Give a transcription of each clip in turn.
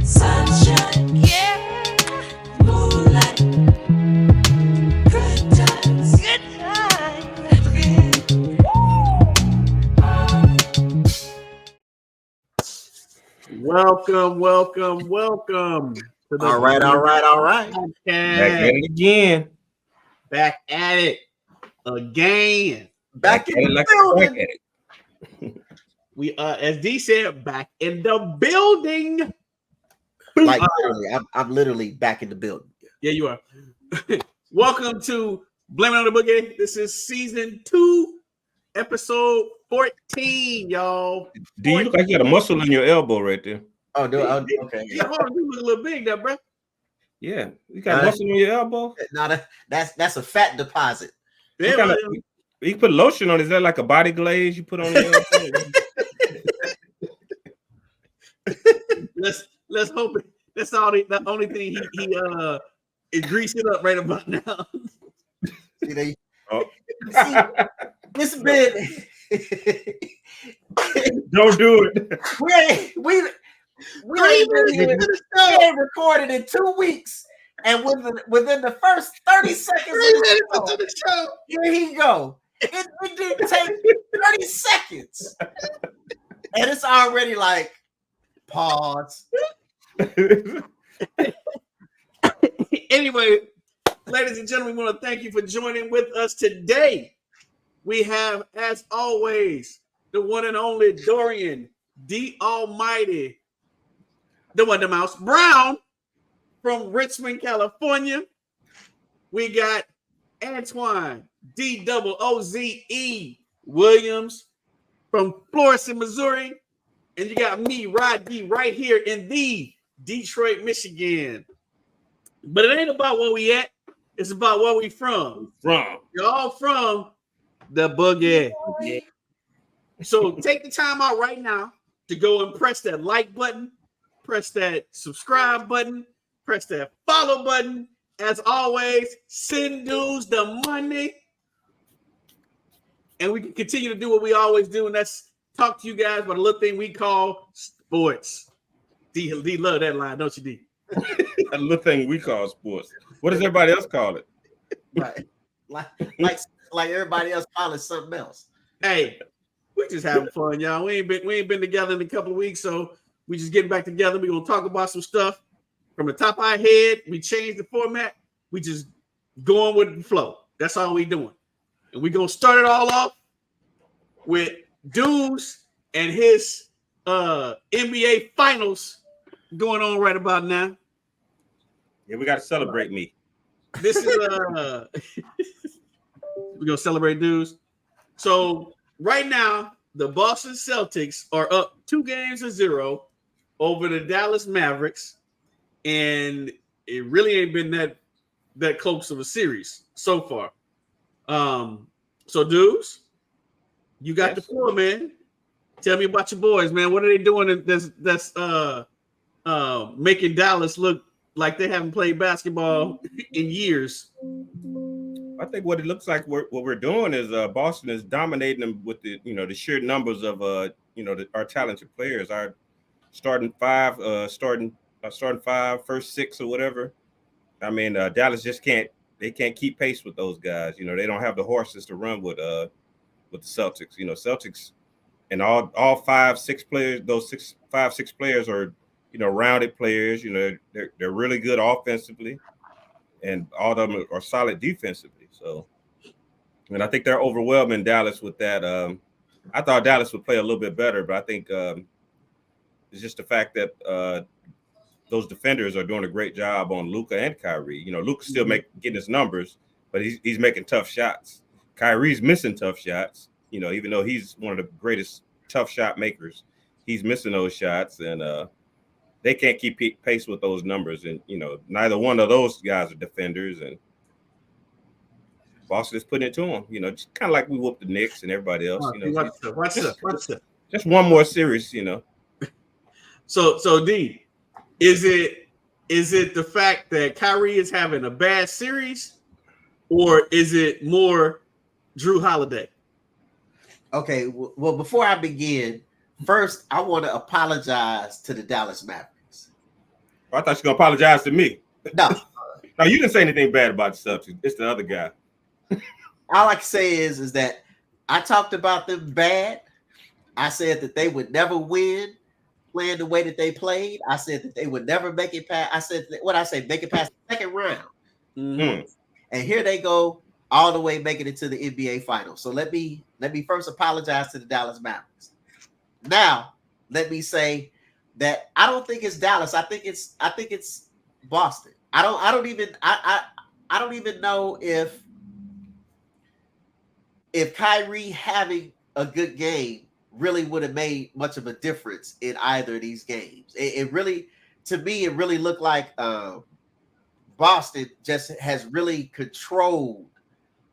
Sunshine, yeah, moonlight, good times again. Welcome to the All right. Back at podcast. it again. Back at it again. Back in the Back building. at it. We as D said, back in the building. Like literally, I'm literally back in the building. Yeah, you are. Welcome to Blame It on the Boogie. This is season 2, episode 14, y'all. Do you look like you got a muscle in your elbow right there? Oh, no, okay. Yeah, hold on, you look a little big there, bro. Yeah, you got muscle in your elbow. Now that's a fat deposit. Yeah, What kind of- you put lotion on. Is that like a body glaze you put on your elbow? let's hope that's the only thing he is greasing up right about now. See, Oh. this been Don't do it. we ain't recorded in 2 weeks, and within the first 30 seconds of the show, here he go. It didn't take 30 seconds, and it's already like pause. Anyway, ladies and gentlemen, we want to thank you for joining with us today. We have, as always, the one and only Dorian, the Almighty, the Wonder Mouse Brown from Richmond, California. We got Antoine, DOOZE Williams from Florissant, Missouri. And you got me, Rod D, right here in the Detroit, Michigan. But it ain't about where we at. It's about where we from. You're all from the boogie. Yeah. So take the time out right now to go and press that like button, press that subscribe button, press that follow button. As always, send dudes the money. And we can continue to do what we always do, and that's talk to you guys about a little thing we call sports. D love that line, don't you, D? A little thing we call sports. What does everybody else call it? Right. Like everybody else calling something else. Hey, we just having fun, y'all. We ain't been together in a couple of weeks, so we just getting back together. We're gonna talk about some stuff from the top of our head. We changed the format. We just going with the flow. That's all we doing. And we're gonna start it all off with Dudes and his NBA finals going on right about now. Yeah, we got to celebrate me. This is we're gonna celebrate Dudes. So right now, the Boston Celtics are up 2-0 over the Dallas Mavericks, and it really ain't been that close of a series so far. So Dudes, you got the floor, man. Tell me about your boys, man. What are they doing that's making Dallas look like they haven't played basketball in years? I think what it looks like what we're doing is Boston is dominating them with the sheer numbers of our talented players. Our starting five, first six or whatever. I mean, Dallas just can't keep pace with those guys. They don't have the horses to run with the Celtics. Celtics and all 5-6 players, those 5-6 players are rounded players. They're really good offensively, and all of them are solid defensively. So, and I think they're overwhelming Dallas with that. I thought Dallas would play a little bit better, but I think it's just the fact that those defenders are doing a great job on Luka and Kyrie. Luka's still getting his numbers, but he's making tough shots. Kyrie's missing tough shots. Even though he's one of the greatest tough shot makers, he's missing those shots, and they can't keep pace with those numbers. And neither one of those guys are defenders, and Boston is putting it to them. Just kind of like we whooped the Knicks and everybody else. What's up? Just one more series. So D, is it the fact that Kyrie is having a bad series, or is it more Drew Holiday? Okay, well, before I begin, first I want to apologize to the Dallas Mavericks. I thought you were gonna apologize to me. No. No, you didn't say anything bad about the Celtics. It's the other guy. All I can say is that I talked about them bad. I said that they would never win playing the way that they played. I said that they would never make it past. I said make it past the second round. Mm-hmm. And here they go all the way making it to the NBA Finals. So let me first apologize to the Dallas Mavericks. Now, let me say that I don't think it's Dallas. I think it's Boston. I don't even know if Kyrie having a good game really would have made much of a difference in either of these games. It really, to me, it really looked like Boston just has really controlled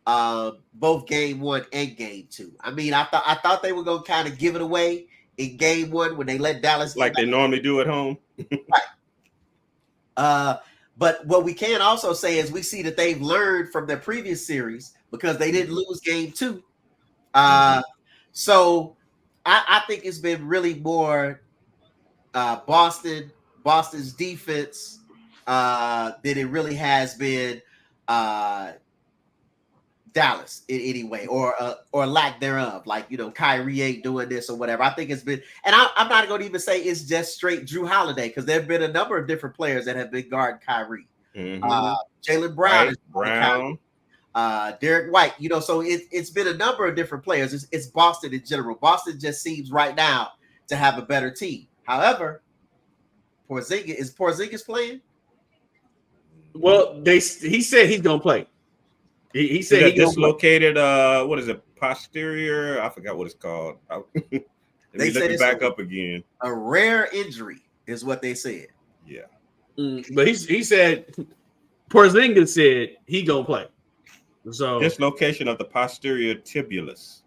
both game 1 and game 2. I mean, I thought they were gonna kind of give it away in game 1 when they let Dallas like they normally do at home. Right. But what we can also say is we see that they've learned from their previous series because they didn't lose game 2. So I think it's been really more Boston's defense than it really has been Dallas in any way or lack thereof. Like, Kyrie ain't doing this or whatever. I think it's been, and I'm not going to even say it's just straight Drew Holiday because there have been a number of different players that have been guarding Kyrie. Jaylen Brown, Derek White, so it's been a number of different players. It's Boston in general. Boston just seems right now to have a better team. However, is Porzingis playing? Well, he said he's gonna play. He said he dislocated. What is it? Posterior. I forgot what it's called. They look it back up again. A rare injury is what they said. Yeah. But he said Porzingis said he gonna play. So dislocation of the posterior tibulus.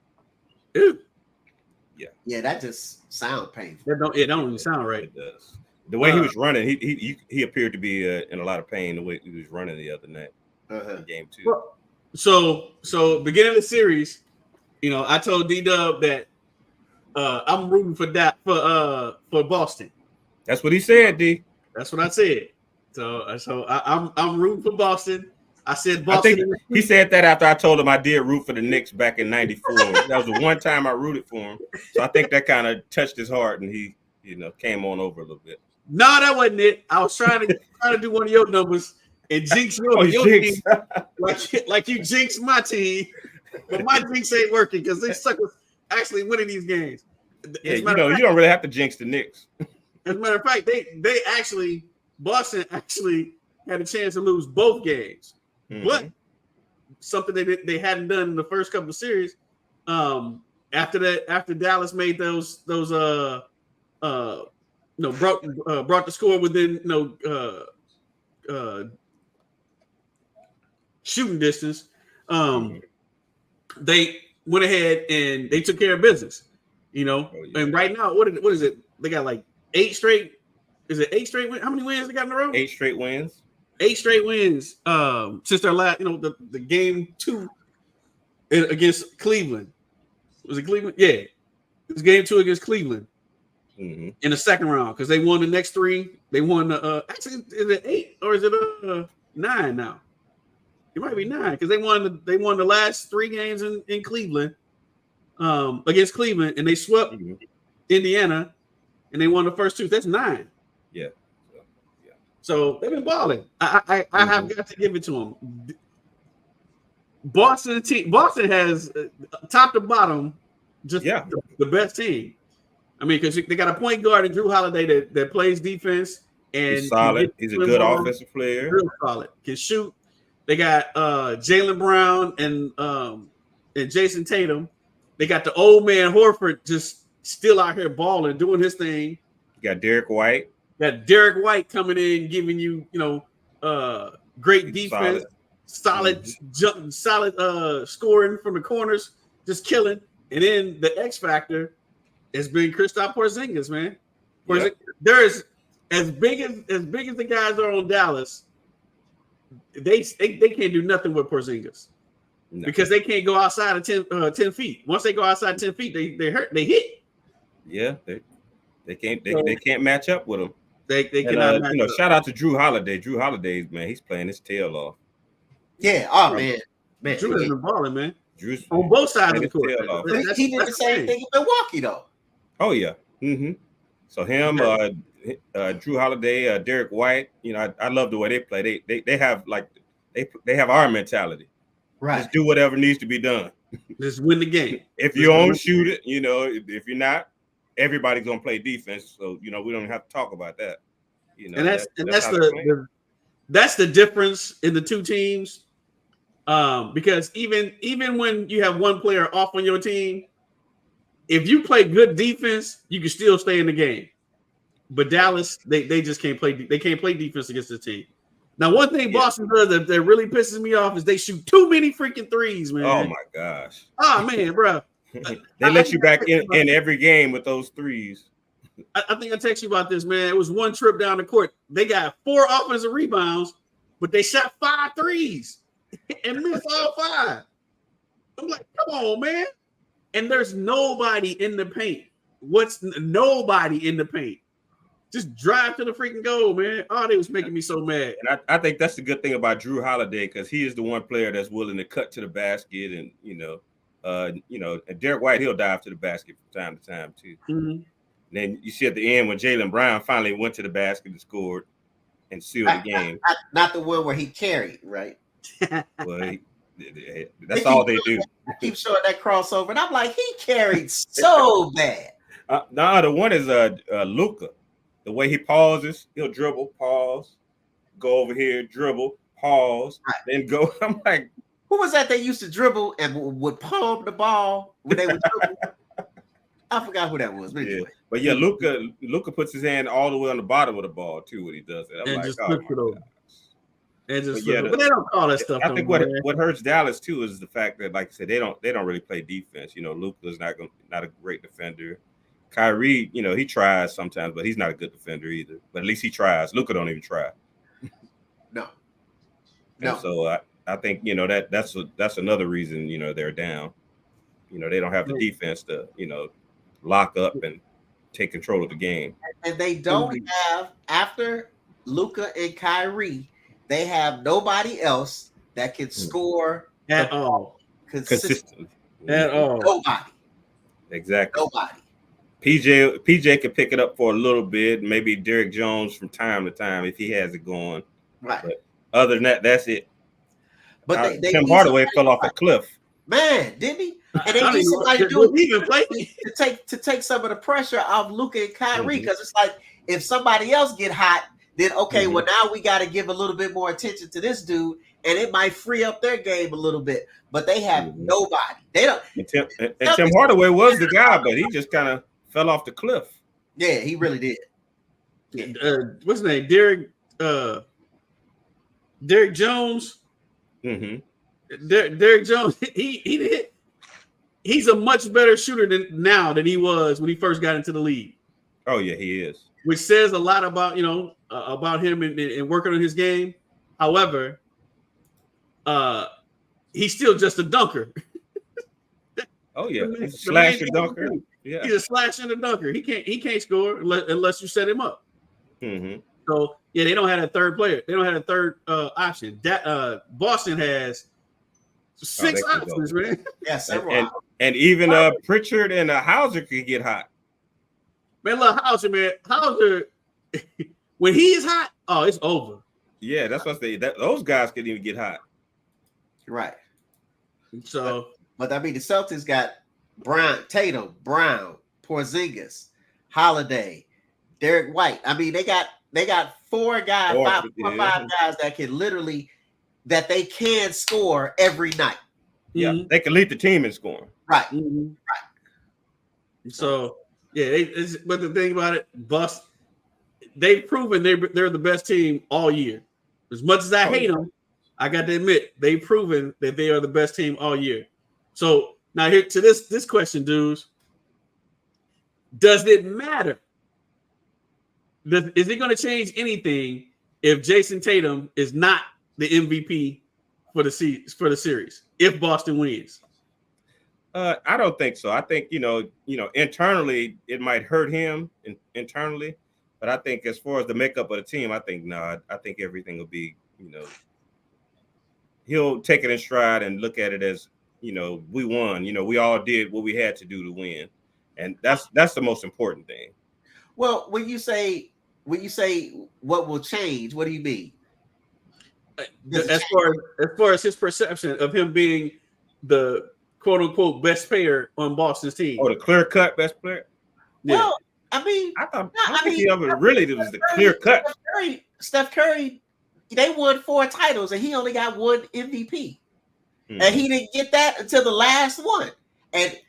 Ew. Yeah, that just sounds painful. It don't even sound right. It does. The way he was running, he appeared to be in a lot of pain the way he was running the other night in game 2. Well, so beginning of the series, I told D-Dub that I'm rooting for Boston. That's what he said, D. That's what I said. So I'm rooting for Boston. I said Boston. I think he said that after I told him I did root for the Knicks back in '94. That was the one time I rooted for him. So I think that kind of touched his heart, and he, came on over a little bit. No, that wasn't it. I was trying to do one of your numbers and jinx your team, like you jinxed my team, but my jinx ain't working because they suckers actually winning these games. Yeah, you don't really have to jinx the Knicks. As a matter of fact, Boston actually had a chance to lose both games. But something they hadn't done in the first couple of series. After Dallas made those brought the score within shooting distance. They went ahead and they took care of business. And right now, what is it? They got like 8 straight. Is it 8 straight wins? How many wins they got in a row? 8 straight wins. 8 straight wins since their last, the game 2 against Cleveland. Was it Cleveland? Yeah, it was game 2 against Cleveland in the second round because they won the next 3. They won the actually is it 8 or is it 9 now? It might be 9 because they won the last 3 games in Cleveland against Cleveland and they swept Indiana and they won the first 2. That's 9. Yeah. So they've been balling. I have got to give it to them. Boston has top to bottom just the best team. I mean, because they got a point guard in Drew Holiday that plays defense and he's solid. He's a good offensive player. Real solid. Can shoot. They got Jaylen Brown and Jason Tatum. They got the old man Horford just still out here balling, doing his thing. You got Derek White. Got Derek White coming in, giving you, great defense, solid scoring from the corners, just killing. And then the X factor has been Kristaps Porzingis, man. There is as big as the guys are on Dallas, they can't do nothing with Porzingis because they can't go outside of 10 feet. Once they go outside 10 feet, they hit. Yeah, they can't match up with him. They And cannot match up. shout out to Drew Holiday. Drew Holiday, man, he's playing his tail off. Yeah. Oh man. Drew has been balling, man. Drew's On both sides of the playing court. his tail off. He did the same thing in Milwaukee, though. Oh yeah. Mm-hmm. So him, Drew Holiday, Derek White. I love the way they play. They have like they have our mentality. Right. Just do whatever needs to be done. Just win the game. If you don't shoot it, if you're not, everybody's gonna play defense. So we don't even have to talk about that. And that's the difference in the two teams. Because even when you have one player off on your team, if you play good defense, you can still stay in the game. But Dallas, they just can't play. They can't play defense against the team. Now, one thing Boston does that really pisses me off is they shoot too many freaking threes, man. Oh my gosh. Oh man, bro. They let you back in every game with those threes. I think I text you about this, man. It was one trip down the court. They got 4 offensive rebounds, but they shot 5 threes and missed all 5. I'm like, come on, man. And there's nobody in the paint. What's nobody in the paint? Just drive to the freaking goal, man. Oh, they was making me so mad. And I think that's the good thing about Drew Holiday, because he is the one player that's willing to cut to the basket, and and Derek White, he'll dive to the basket from time to time too. Mm-hmm. And then you see at the end when Jaylen Brown finally went to the basket and scored and sealed the game. Not the one where he carried, right? Well, that's all they do. I keep showing that crossover, and I'm like, he carried so bad. No, the one is Luka. The way he pauses, he'll dribble, pause, go over here, dribble, pause, then go. I'm like, who was that used to dribble and would palm the ball when they would dribble? I forgot who that was. But anyway. But yeah, Luka puts his hand all the way on the bottom of the ball too when he does it. I'm and like, just oh flips it over. And just but they don't call that stuff. I think what hurts Dallas too is the fact that, like I said, they don't really play defense. Luka's not a great defender. Kyrie, he tries sometimes, but he's not a good defender either. But at least he tries. Luka don't even try. No. And so I think that's another reason they're down. They don't have the defense to lock up and take control of the game. And they don't have, after Luka and Kyrie, they have nobody else that can score at all consistently. At all. Nobody. Exactly. Nobody. PJ could pick it up for a little bit. Maybe Derek Jones from time to time if he has it going. Right. But other than that, that's it. But Tim Hardaway fell off a cliff. Man, didn't he? And they need somebody to take some of the pressure off Luka and Kyrie, because it's like if somebody else get hot, then okay, well now we got to give a little bit more attention to this dude, and it might free up their game a little bit. But they have nobody. They don't. And Tim Hardaway was the guy, but he just kind of fell off the cliff. Yeah, he really did. What's his name? Derek Jones. Mm-hmm. Derek Jones. He's a much better shooter than he was when he first got into the league. Oh yeah, he is. Which says a lot about about him and working on his game. However, he's still just a dunker. Oh yeah, he's a slasher dunker. Yeah, he's a slasher and a dunker. He can't score unless you set him up. Mm-hmm. So yeah, they don't have a third player. They don't have a third option. Boston has 6 options, man. Yeah, several. And even Pritchard and Hauser could get hot. Man, look, Hauser, man. Hauser, when he is hot, oh, it's over. Yeah, that's what I say. Those guys could even get hot. Right. So, but I mean, the Celtics got Tatum, Brown, Porzingis, Holiday, Derek White. I mean, they got 4 guys, 5 guys that can literally they can score every night. Yeah, they can lead the team in scoring. Right. Mm-hmm. Right. So yeah, but the thing about it, they've proven they're the best team all year. As much as I hate them, I got to admit they've proven that they are the best team all year. So now here to this question, dudes. Does it matter? Is it going to change anything if Jason Tatum is not the MVP for the series if Boston wins? I don't think so. I think internally it might hurt him internally, But I think as far as the makeup of the team, I think I think everything will be, he'll take it in stride and look at it as, we won. We all did what we had to do to win, and that's the most important thing. Well, when you say what will change, what do you mean? As far as his perception of him being the quote unquote best player on Boston's team. Oh, the clear cut best player. Yeah. Well, I mean, I think he ever really was the clear cut. Steph Curry, they won 4 titles and he only got 1 MVP. Mm-hmm. And he didn't get that until the last one. And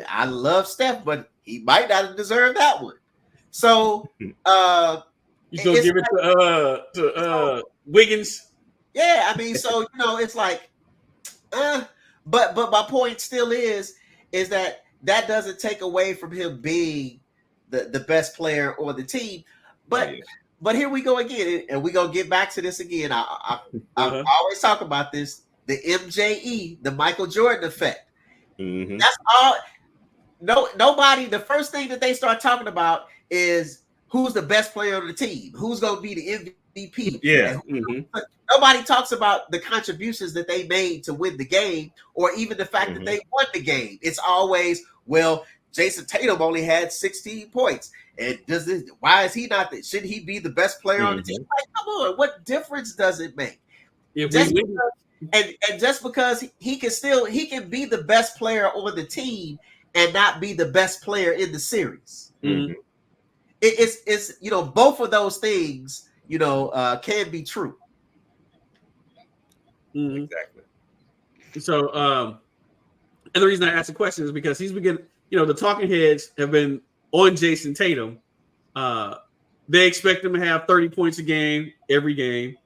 I love Steph, but he might not have deserved that one. So you gonna give it to Wiggins? Yeah, I mean, so it's like, but my point still is that doesn't take away from him being the best player on the team. But here we go again, and we're gonna get back to this again. I always talk about this, the MJE, the Michael Jordan effect. Mm-hmm. That's all. Nobody. The first thing that they start talking about is who's the best player on the team, who's gonna be the MVP. Yeah. Nobody talks about the contributions that they made to win the game, or even the fact that they won the game. It's always, well, Jason Tatum only had 16 points. And why is he not? Shouldn't he be the best player on the team? Like, come on, what difference does it make? Just because he can be the best player on the team and not be the best player in the series. Mm-hmm. It's both of those things can be true. Mm-hmm. Exactly. So, and the reason I asked the question is because he's beginning. The talking heads have been on Jason Tatum. They expect him to have 30 points a game every game.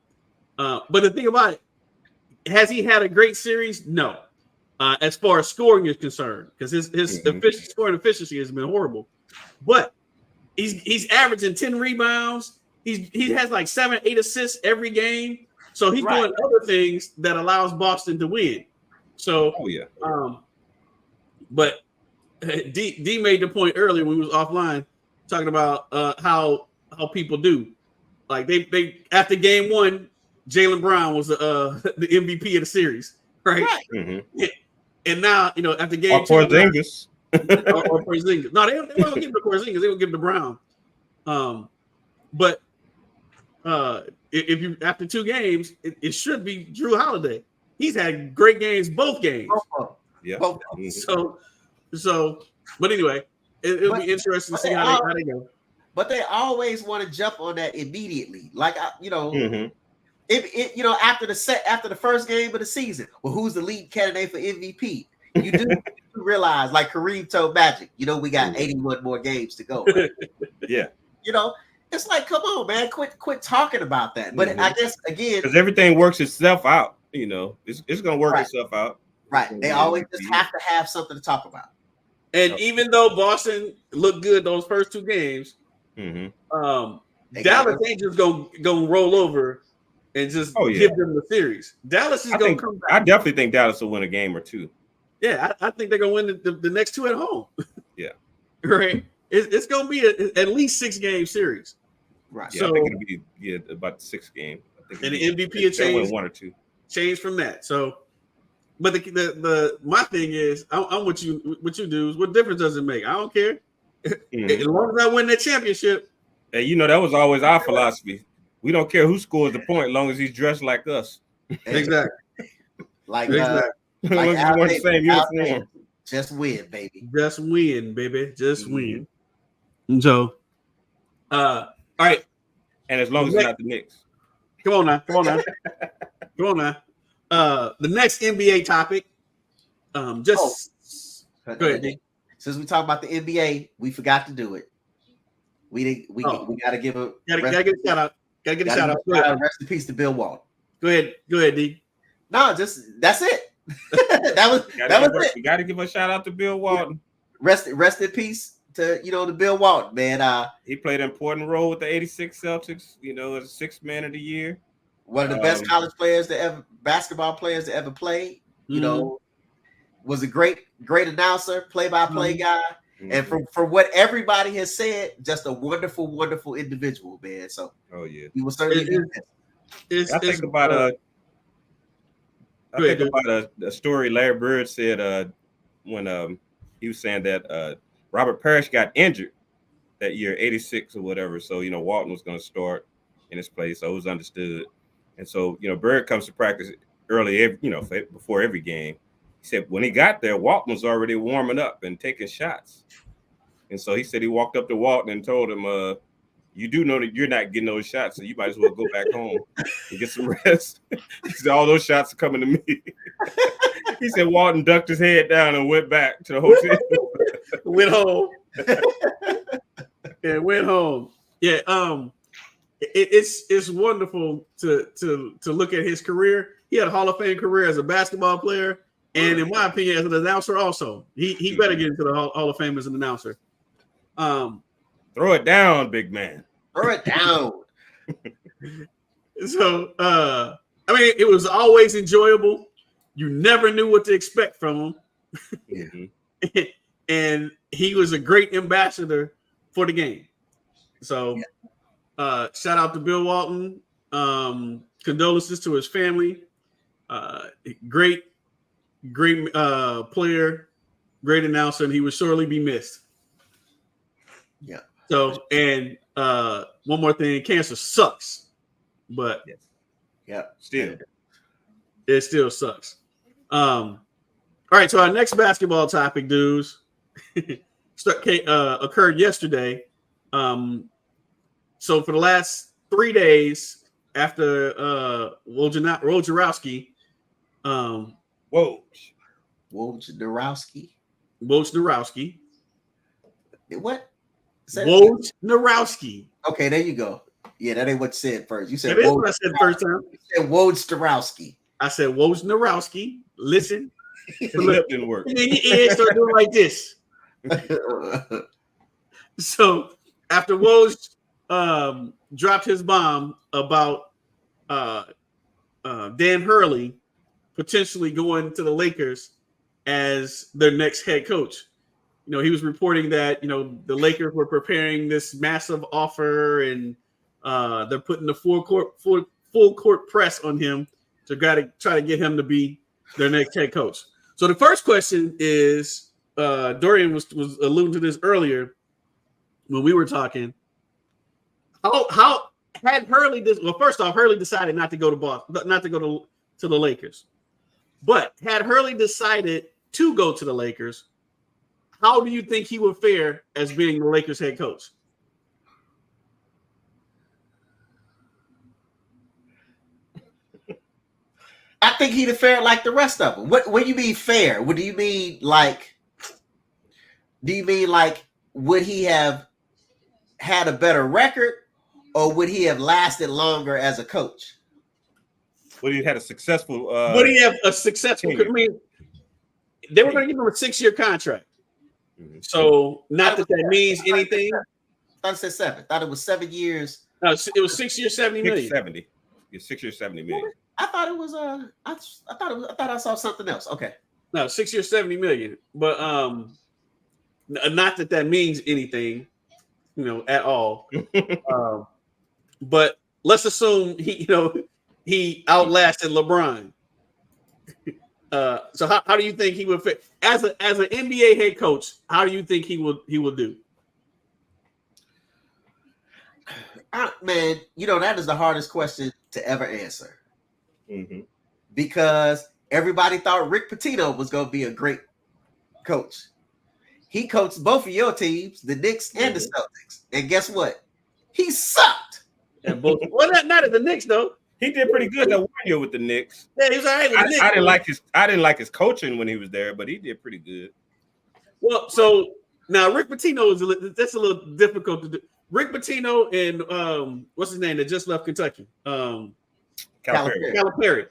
But the thing about it, has he had a great series? No. As far as scoring is concerned, because his scoring efficiency has been horrible. But he's averaging 10 rebounds. He has like 7-8 assists every game. So he's doing other things that allows Boston to win. So, but D made the point earlier when we was offline talking about how people do. Like they after game 1, Jaylen Brown was the MVP of the series, right? Mm-hmm. And now after game 2, Porzingis. or Porzingis. No, they don't give it to Porzingis. They will give it to Brown. But if you after 2 games, it should be Drew Holiday. He's had great games both games. Yeah. So, but anyway, it'll be interesting to see how they go. But they always want to jump on that immediately, like Mm-hmm. after the first game of the season. Well, who's the lead candidate for MVP? You do realize, like Kareem told Magic, we got 81 more games to go. Right? Yeah. It's like, come on, man, quit talking about that. But I guess again, because everything works itself out. It's gonna work itself out. Right. They always just have to have something to talk about. And even though Boston looked good those first 2 games, Dallas ain't just gonna roll over and just give them the series. Dallas is going to come back. I definitely think Dallas will win a game or 2. Yeah, I think they're going to win the next 2 at home. Yeah. Right. It's going to be at least 6-game series. Right. Yeah, so, I think it'll be about 6 game. I think and the MVP will change 1 or 2. Change from that. So, but the my thing is, I'm with you. What you do is, what difference does it make? I don't care. As long as I win that championship. Hey, that was always our philosophy. We don't care who scores the point, as long as he's dressed like us. Exactly. Like Al wear the same uniform. Just win, baby. Just win, baby. Just win. And so, all right. And as long as it's not the Knicks. Come on now. The next NBA topic. Go ahead, D. Since we talk about the NBA, we forgot to do it. We gotta give a gotta get a shout out. Gotta get a shout out. Rest in peace to Bill Walton. Go ahead, D. No, that's it. that was it. We gotta give a shout out to Bill Walton. Rest in peace to to Bill Walton, man. He played an important role with the '86 Celtics. As a 6th man of the year. One of the best basketball players that ever played. Was a great announcer, play-by-play guy. And from what everybody has said, just a wonderful, wonderful individual, man. So Oh yeah, he will certainly be missed. I think about a story Larry Bird said when he was saying that Robert Parrish got injured that year, 86 or whatever. So, Walton was going to start in his place. So it was understood. And so, Bird comes to practice early, before every game. He said when he got there, Walton was already warming up and taking shots. And so he said he walked up to Walton and told him, you do know that you're not getting those shots, so you might as well go back home and get some rest. He said, all those shots are coming to me. He said Walton ducked his head down and went back to the hotel. Went home. Yeah, went home. Yeah, it's wonderful to look at his career. He had a Hall of Fame career as a basketball player, and in my opinion, as an announcer also. He better get into the Hall of Fame as an announcer. Throw it down, big man. Throw it down. So, it was always enjoyable. You never knew what to expect from him. Yeah. And he was a great ambassador for the game. So, shout out to Bill Walton. Condolences to his family. Great player, great announcer, and he would surely be missed. Yeah. So, and one more thing, cancer sucks, but it still sucks. All right, so our next basketball topic, dudes, occurred yesterday. So for the last 3 days after Wojnarowski, Wojnarowski. What? Wojnarowski. Okay, there you go. Yeah, that ain't what you said first. You said that is what I said first time. You said Wojnarowski. I said Wojnarowski. Listen. It didn't work. And then your ears start doing like this. So after Woj dropped his bomb about Dan Hurley potentially going to the Lakers as their next head coach. He was reporting that, the Lakers were preparing this massive offer and they're putting the full court press on him to try to get him to be their next head coach. So the first question is, Dorian was alluding to this earlier when we were talking. How had Hurley first off, Hurley decided not to go to Boston, not to go to the Lakers. But had Hurley decided to go to the Lakers, how do you think he would fare as being the Lakers head coach? I think he'd have fared like the rest of them. What do you mean fair? What do you mean like? Do you mean like would he have had a better record, or would he have lasted longer as a coach? Would he have had a successful? Would he have a successful? I mean, they were going to give him a 6-year contract. So not that means anything. I thought it said 7. I thought it was 7 years. No, it was 6 years, 70 million. 70. Yeah, 6 years, 70 million. I thought it was I thought I saw something else. Okay. No, 6 years, 70 million. But not that means anything, at all. But let's assume he outlasted LeBron. So how do you think he would fit as an NBA head coach? How do you think he will do? Man, that is the hardest question to ever answer. Because everybody thought Rick Pitino was going to be a great coach. He coached both of your teams, the Knicks and the Celtics, and guess what? He sucked. And both. Well, not at the Knicks though. He did pretty good that 1 year with the Knicks. Yeah, he was all right with the Knicks. I didn't like his coaching when he was there, but he did pretty good. Well, so now Rick Pitino that's a little difficult to do. Rick Pitino and what's his name that just left Kentucky? Calipari.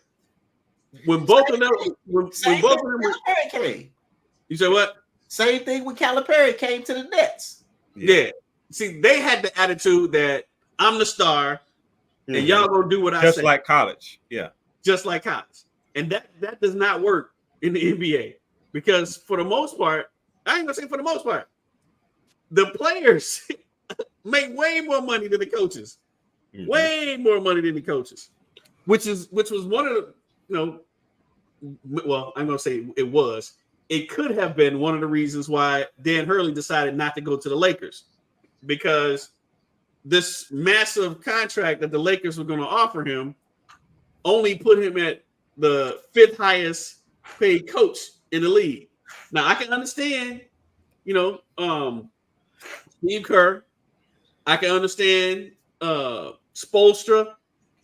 When both of them came. You said what? Same thing when Calipari came to the Nets. Yeah. See, they had the attitude that I'm the star and y'all gonna do what I say. Just like college. Yeah. Just like college. And that does not work in the NBA because for the most part, I ain't gonna say for the most part, the players make way more money than the coaches. Way more money than the coaches. Which was one of the, well, I'm gonna say it was. It could have been one of the reasons why Dan Hurley decided not to go to the Lakers, because this massive contract that the Lakers were going to offer him only put him at the 5th highest paid coach in the league. Now I can understand, Steve Kerr. I can understand Spoelstra.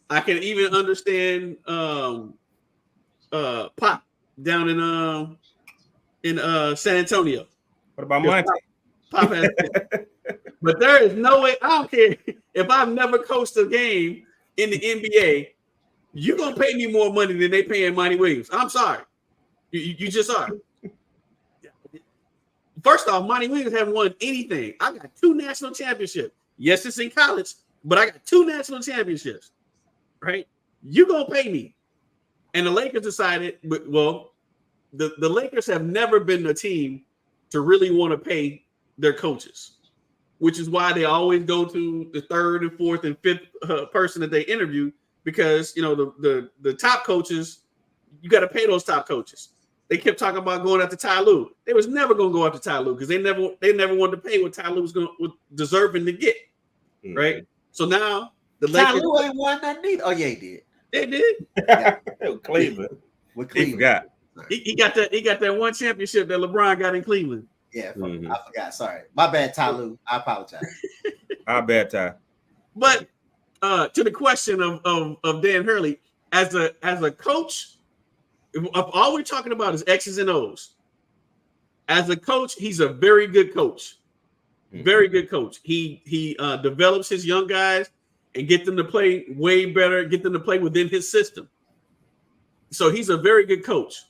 I can even understand Pop down in San Antonio. What about Monty? Pop has, but there is no way. I don't care if I've never coached a game in the NBA. You're gonna pay me more money than they paying Monty Williams. I'm sorry, you just are. First off, Monty Williams haven't won anything. I got 2 national championships. Yes, it's in college, but I got 2 national championships. Right? You gonna pay me? And the Lakers decided, well, the Lakers have never been a team to really want to pay their coaches, which is why they always go to the 3rd and 4th and 5th person that they interview, because the top coaches, you got to pay those top coaches. They kept talking about going after Ty Lue. They was never going to go after Ty Lue because they never wanted to pay what Ty Lue was deserving to get. Right? So now the Ty Lakers, Lue ain't won that neither. Oh yeah, he did. They did. Yeah. Cleveland. With He Cleveland. forgot. He got that one championship that LeBron got in Cleveland. Yeah, I forgot. Sorry. My bad, Ty Lue. I apologize. Our bad time. But to the question of Dan Hurley, as a coach, if all we're talking about is X's and O's. As a coach, he's a very good coach. Very good coach. He develops his young guys and get them to play way better, get them to play within his system. So he's a very good coach.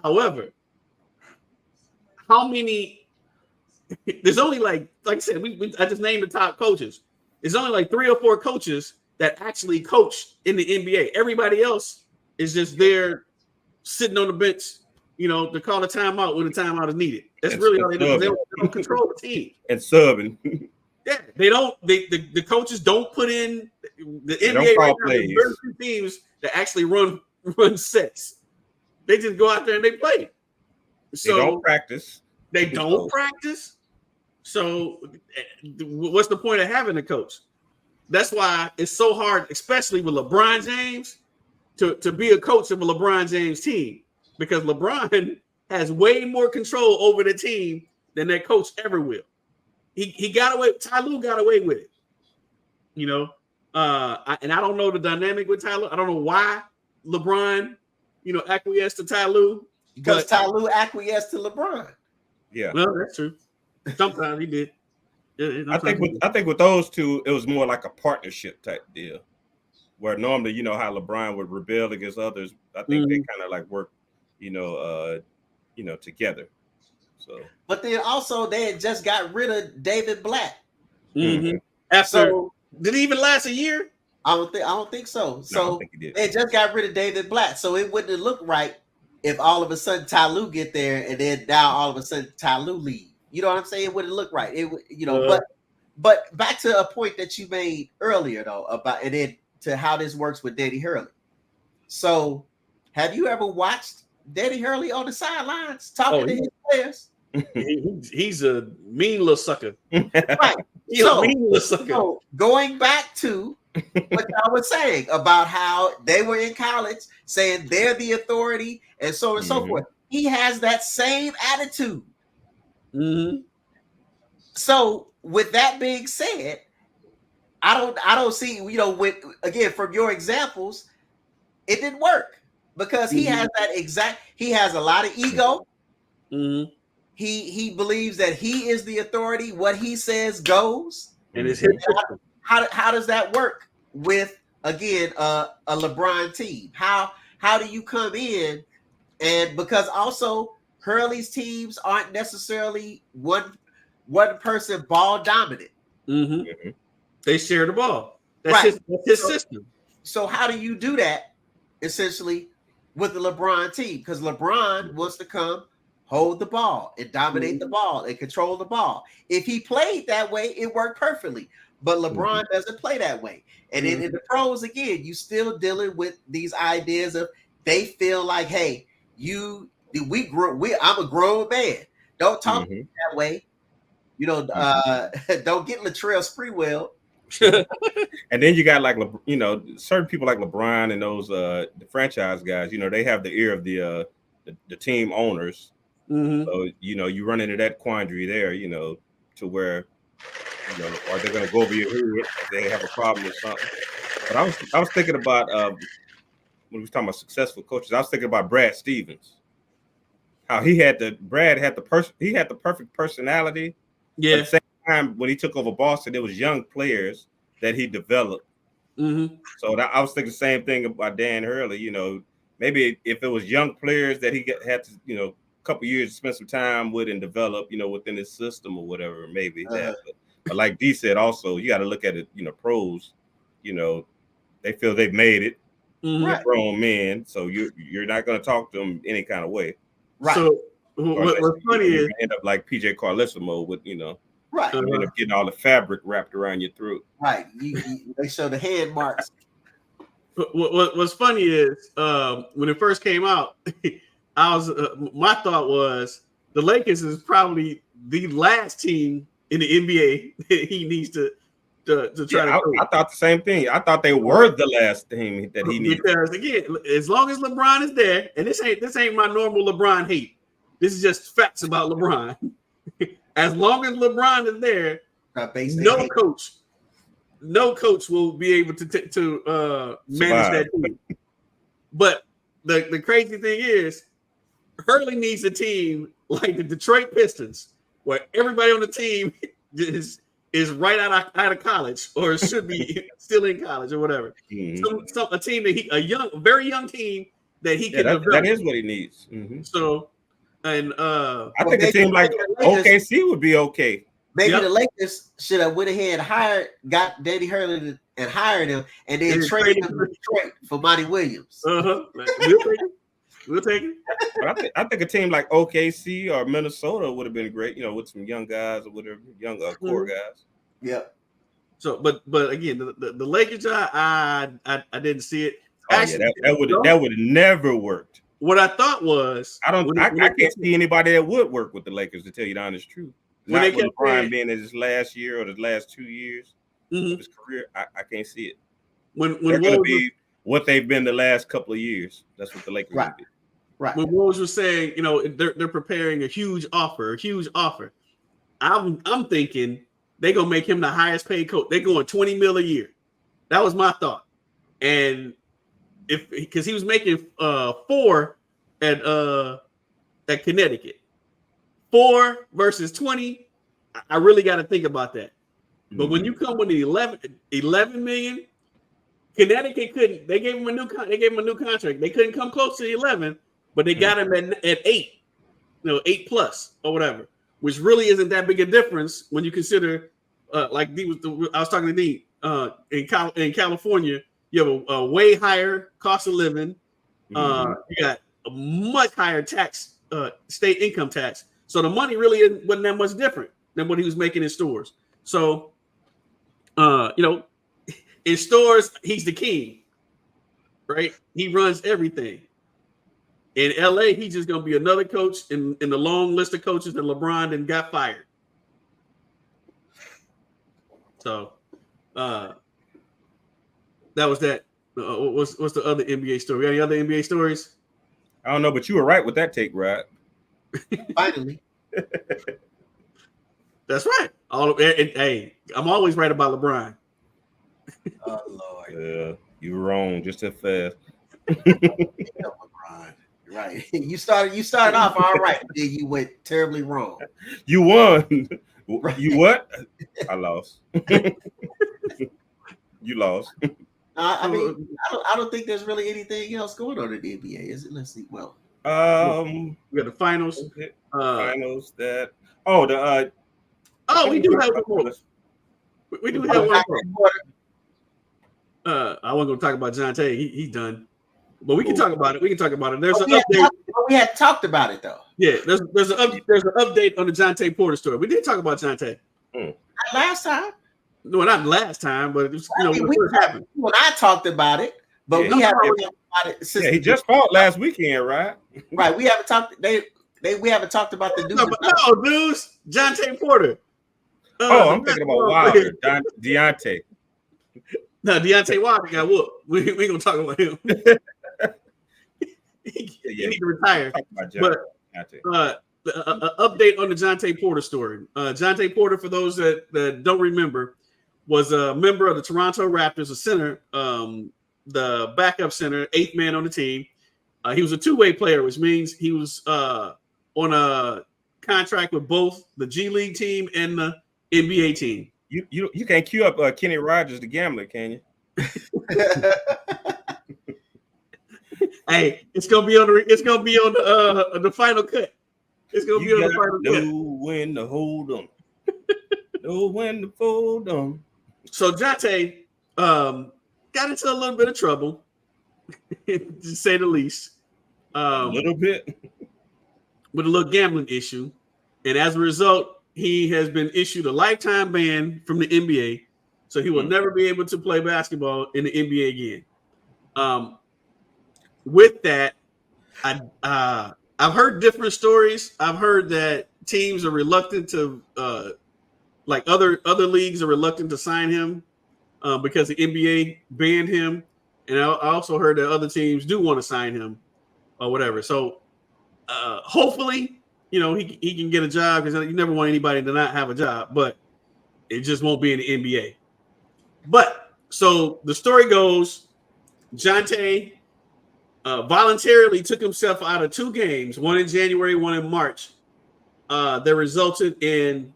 However, how many? There's only like I said, I just named the top coaches. There's only like 3 or 4 coaches that actually coach in the NBA. Everybody else is just there sitting on the bench, to call a timeout when the timeout is needed. That's really all they do. They don't control the team. And subbing. Yeah, they don't. The coaches don't put in the They NBA don't right call now. There's very few teams that actually run sets. They just go out there and they play. So They don't practice. They don't practice. So what's the point of having a coach? That's why it's so hard, especially with LeBron James, to be a coach of a LeBron James team, because LeBron has way more control over the team than that coach ever will. He got away. Ty Lue got away with it. And I don't know the dynamic with Ty Lue. I don't know why LeBron, acquiesced to Ty Lue. Because Ty Lue acquiesced to LeBron. Yeah. Well, that's true. Sometimes he did. Yeah, I think with those two, it was more like a partnership type deal, where normally, how LeBron would rebel against others. I think they kind of like work, together. So, but then also they had just got rid of David Blatt. Mm-hmm. Did it even last a year? I don't think so. So I don't think he did. They just got rid of David Blatt, so it wouldn't look right if all of a sudden Ty Lue get there and then now all of a sudden Ty Lue leave. You know what I'm saying? It wouldn't look right. But back to a point that you made earlier though about and then to how this works with Danny Hurley. So, have you ever watched Danny Hurley on the sidelines talking to his players? He's a mean little sucker. Right. He's a mean little sucker. So going back to what I was saying about how they were in college saying they're the authority and so on and so forth. He has that same attitude. Mm-hmm. So with that being said, I don't see, with again from your examples, it didn't work because he has he has a lot of ego. Mm-hmm. He believes that he is the authority. What he says goes. And it's his how does that work with again a LeBron team? How do you come in and because also Hurley's teams aren't necessarily one person ball dominant. Mm-hmm. They share the ball. That's his system. So how do you do that essentially with the LeBron team? Because LeBron wants to come hold the ball and dominate the ball and control the ball. If he played that way, it worked perfectly. But LeBron doesn't play that way. And in the pros, again, you still dealing with these ideas of they feel like, hey, I'm a grown man. Don't talk to me that way. You know, don't get Latrell Sprewell. And then you got like, you know, certain people like LeBron and those the franchise guys. You know, they have the ear of the team owners. So you know, you run into that quandary there. You know, to where, you know, are they going to go over your head if they have a problem or something? But I was thinking about when we was talking about successful coaches. I was thinking about Brad Stevens. How he had the perfect personality. Yeah. But at the same time, when he took over Boston, there was young players that he developed. So I was thinking the same thing about Dan Hurley. You know, maybe if it was young players that he had to, you know, a couple years to spend some time with and develop, you know, within his system or whatever, maybe that. But like D said, also you got to look at it. You know, pros. You know, they feel they've made it. They're grown men, so you're not going to talk to them any kind of way. Right. So what's funny is end up like PJ Carlesimo with, you know, right. You end up getting all the fabric wrapped around your throat. Right. They show the head marks. What's funny is when it first came out, I was my thought was the Lakers is probably the last team in the NBA that he needs to try to. I thought the same thing. I thought they were the last team that he needed. Because again, as long as LeBron is there, and this ain't my normal LeBron hate. This is just facts about LeBron. As long as LeBron is there, no coach will be able to manage that team. But the crazy thing is, Hurley needs a team like the Detroit Pistons, where everybody on the team is right out of college, or should be still in college or whatever. A team that very young team that he can develop. That is what he needs. So, and I think a team like OKC would be okay. Maybe the Lakers should have went ahead and got Danny Hurley and hired him, and then traded him to Detroit for Monty Williams. We'll take it. But I think a team like OKC or Minnesota would have been great, you know, with some young guys or whatever, young core guys. Yeah. So, but again, the Lakers, I didn't see it. Actually, that would have never worked. What I thought was, I can't see anybody that would work with the Lakers, to tell you the honest truth. Not with LeBron being in his last year or the last 2 years of his career, I can't see it. When they're going to be what they've been the last couple of years. That's what the Lakers will be. Right. When Woj was saying, you know, they're preparing a huge offer. I'm thinking they're gonna make him the highest paid coach. They're going $20 million a year. That was my thought. And because he was making 4 at Connecticut, 4 versus 20, I really got to think about that. But when you come with the 11 million, Connecticut couldn't. They gave him a new contract. They couldn't come close to the 11, but they got him at 8, 8 plus or whatever, which really isn't that big a difference when you consider, I was talking to Dean in California. You have a way higher cost of living. You got a much higher tax, state income tax. So the money really wasn't that much different than what he was making in stores. So, in stores, he's the king, right? He runs everything. In LA, he's just going to be another coach in the long list of coaches that LeBron then got fired. So, that was that. What's the other NBA story? Any other NBA stories? I don't know, but you were right with that take, Rod. Finally. That's right. Hey, I'm always right about LeBron. Oh Lord. Yeah, you were wrong just as fast. LeBron. Right. You started off all right, but then you went terribly wrong. You won. Right. You what? I lost. You lost. I mean, I don't think there's really anything else going on in the NBA, is it? Let's see. Well, we got the finals. Finals that. We do have one more. We do have one more. I wasn't going to talk about John Tay. He's done. But we can talk about it. There's an update. we had talked about it though. Yeah, there's an update on the Jonte Porter story. We did talk about Jonte Last time. No, not last time, but it was, I mean, when it first happened. When I talked about it, but we haven't talked about it since. Yeah, he just fought last weekend, right? Right, we haven't talked. We haven't talked about the dude. No, dudes, Jonte Porter. I'm thinking about Wilder, Deontay. No, Deontay Wilder got whooped. We ain't gonna talk about him. he need to retire. But update on the Jonte Porter story. Jonte Porter, for those that don't remember, was a member of the Toronto Raptors, a center, the backup center, 8th man on the team. He was a two-way player, which means he was on a contract with both the G League team and the NBA team. You can't cue up Kenny Rogers, the gambler, can you? Hey, it's gonna be on the final cut. It's gonna be on the final cut. Know when to hold them. Know when to fold them. So Jonte got into a little bit of trouble, to say the least. A little bit. With a little gambling issue. And as a result, he has been issued a lifetime ban from the NBA. So he will never be able to play basketball in the NBA again. With that, I've heard different stories. I've heard that teams are reluctant to, like other leagues are reluctant to sign him because the NBA banned him. And I also heard that other teams do want to sign him or whatever. So hopefully, he can get a job, because you never want anybody to not have a job, but it just won't be in the NBA. But so the story goes, Jonte voluntarily took himself out of 2 games, one in January, one in March, that resulted in,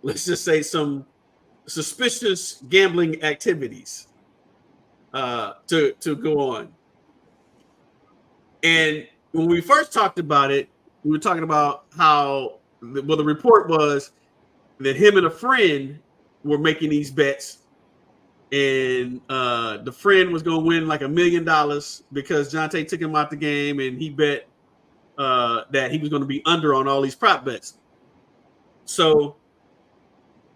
let's just say, some suspicious gambling activities to go on. And when we first talked about it, we were talking about how, the report was that him and a friend were making these bets, and the friend was going to win like $1 million because Jonte took him out the game, and he bet that he was going to be under on all these prop bets. So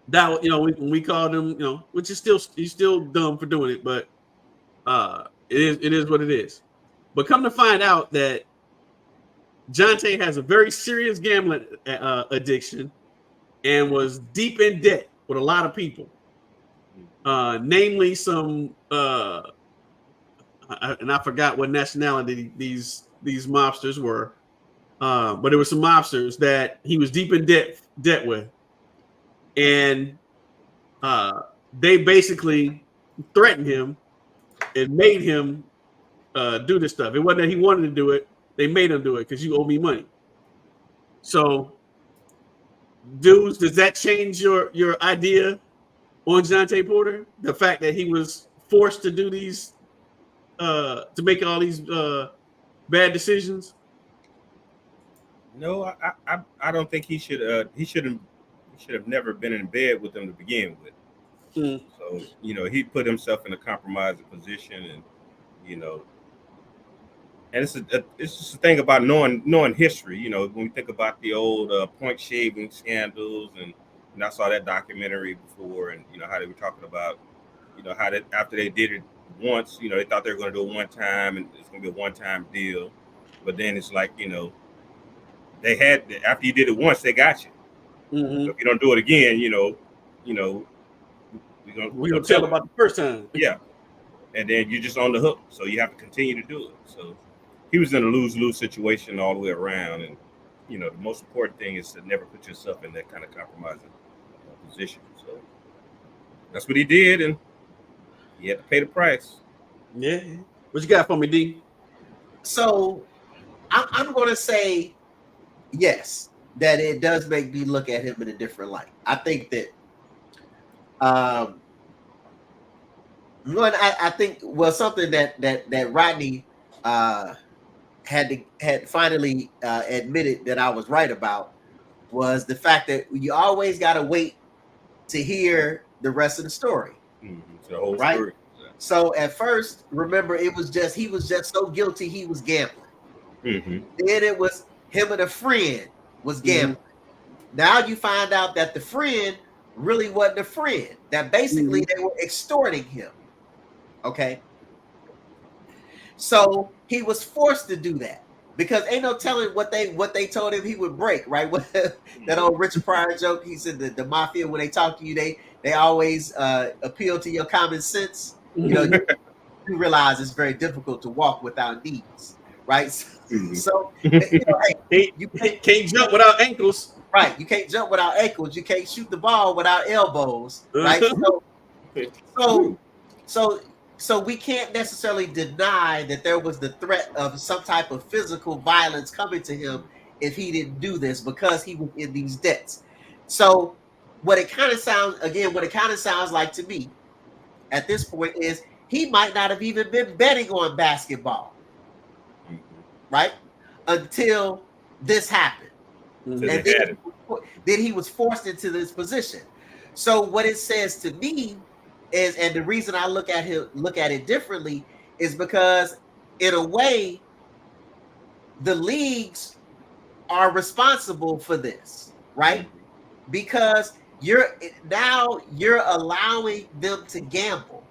that, when we called him, which is he's still dumb for doing it, but it is what it is. But come to find out that Jonte has a very serious gambling addiction and was deep in debt with a lot of people, namely some, and I forgot what nationality these mobsters were, but it was some mobsters that he was deep in debt with, and they basically threatened him and made him do this stuff. It wasn't that he wanted to do it. They made him do it because you owe me money. So, dudes, does that change your idea on Jonte Porter? The fact that he was forced to do these, to make all these bad decisions? No, I don't think he should have never been in bed with them to begin with. So he put himself in a compromising position, and and it's just a thing about knowing history. When we think about the old point shaving scandals, and I saw that documentary before, and how they were talking about how that after they did it once, they thought they were going to do it one time, and it's going to be a one-time deal, but then it's like they had, after you did it once, they got you. So if you don't do it again, we're gonna tell about the first time. Yeah, and then you're just on the hook, so you have to continue to do it. So he was in a lose-lose situation all the way around, and the most important thing is to never put yourself in that kind of compromising position. So that's what he did, and he had to pay the price. Yeah. What you got for me, D? So I'm going to say yes, that it does make me look at him in a different light. I think that I think something that Rodney had finally admitted that I was right about was the fact that you always got to wait to hear the rest of the story. The whole right? story. So at first, remember, he was just so guilty he was gambling. Mm-hmm. Then it was him and a friend was gambling. Now you find out that the friend really wasn't a friend. That basically they were extorting him. Okay. So he was forced to do that because ain't no telling what they told him he would break, right? That old Richard Pryor joke. He said the mafia, when they talk to you, they always appeal to your common sense. You know, you realize it's very difficult to walk without knees, right? So you know, hey, you can't jump without ankles. Right. You can't jump without ankles. You can't shoot the ball without elbows. Right. So we can't necessarily deny that there was the threat of some type of physical violence coming to him if he didn't do this because he was in these debts. So what it kind of sounds like to me at this point is he might not have even been betting on basketball, right? Until this happened. And then he was forced into this position. So what it says to me is, and the reason I look at it differently is because in a way, the leagues are responsible for this, right? Because you're allowing them to gamble.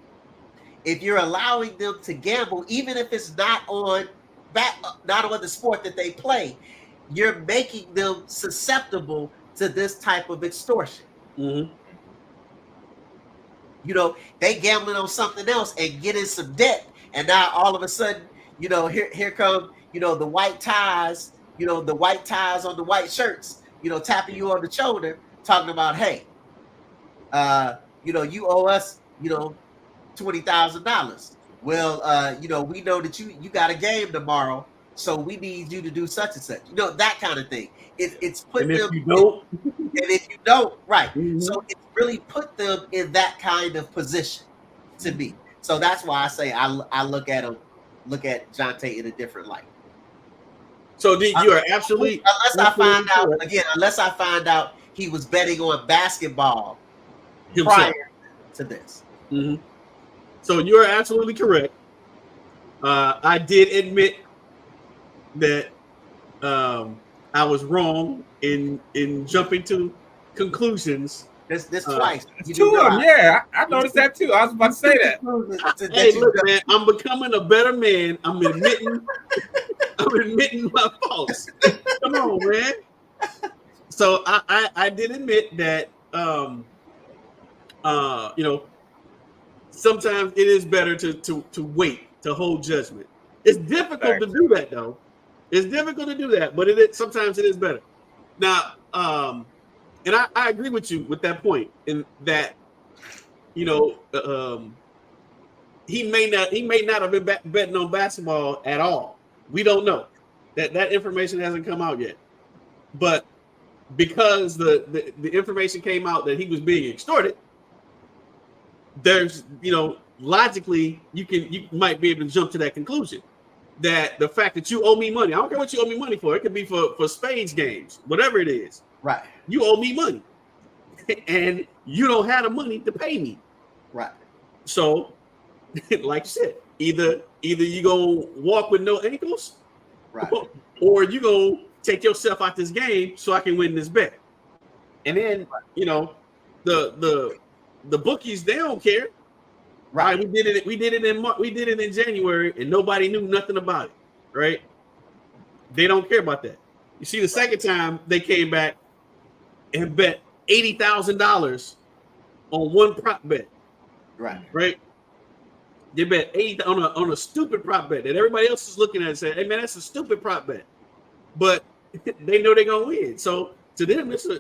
If you're allowing them to gamble, even if it's not on the sport that they play, you're making them susceptible to this type of extortion. You know, they gambling on something else and getting some debt, and now all of a sudden, you know, here come, you know, the white ties, you know, the white ties on the white shirts, you know, tapping you on the shoulder, talking about, hey, you know, you owe us, you know, $20,000. Well, you know, we know that you got a game tomorrow, so we need you to do such and such. You know, that kind of thing. It's put and if them. you don't, and if you don't, right? So it's really put them in that kind of position to me. So that's why I say I look at Jonte in a different light. So you are absolutely unless I find out he was betting on basketball prior to this. So you are absolutely correct. I did admit that I was wrong in jumping to conclusions. This twice. Two of them, yeah. I noticed that too. I was about to say that. Hey, look, man, I'm becoming a better man. I'm admitting my faults. Come on, man. So I did admit that you know, sometimes it is better to wait, to hold judgment. It's difficult to do that, though. It's difficult to do that, but sometimes it is better. Now, and I agree with you with that point, in that, you know, he may not have been betting on basketball at all. We don't know. That information hasn't come out yet. But because the information came out that he was being extorted, there's, you know, logically you might be able to jump to that conclusion that the fact that you owe me money, I don't care what you owe me money for. It could be for spades games, whatever it is. Right. You owe me money, and you don't have the money to pay me. Right. So, like you said, either you gonna walk with no ankles, right, or you gonna take yourself out this game so I can win this bet. And then, you know, the bookies, they don't care. Right. We did it in January, and nobody knew nothing about it. Right. They don't care about that. You see, the second time they came back and bet $80,000 on one prop bet. Right. Right. They bet 80 on a stupid prop bet that everybody else is looking at and saying, "Hey man, that's a stupid prop bet," but they know they're gonna win. So to them, it's a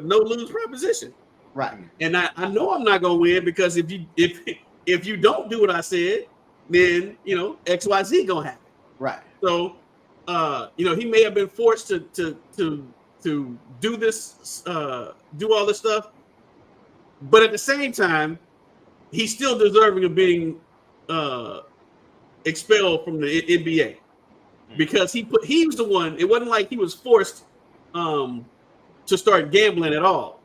no lose proposition. Right. And I know I'm not gonna win, because if you don't do what I said, then, you know, XYZ gonna happen. Right. So you know, he may have been forced to do this, do all this stuff, but at the same time, he's still deserving of being expelled from the NBA, because he was the one. It wasn't like he was forced to start gambling at all.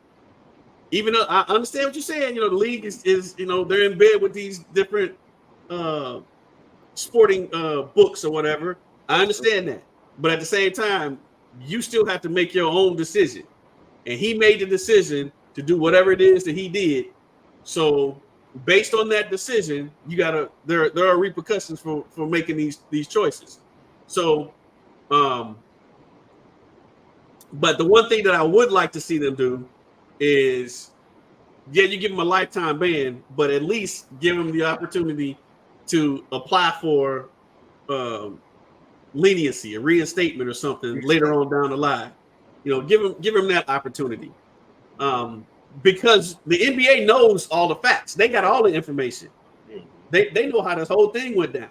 Even though I understand what you're saying, you know, the league is you know, they're in bed with these different sporting books or whatever. I understand that, but at the same time, you still have to make your own decision. And he made the decision to do whatever it is that he did. So based on that decision, you gotta there are repercussions for making these choices. So but the one thing that I would like to see them do is, yeah, you give them a lifetime ban, but at least give them the opportunity to apply for leniency, a reinstatement or something later on down the line. You know, give them that opportunity. Because the NBA knows all the facts. They got all the information. They know how this whole thing went down.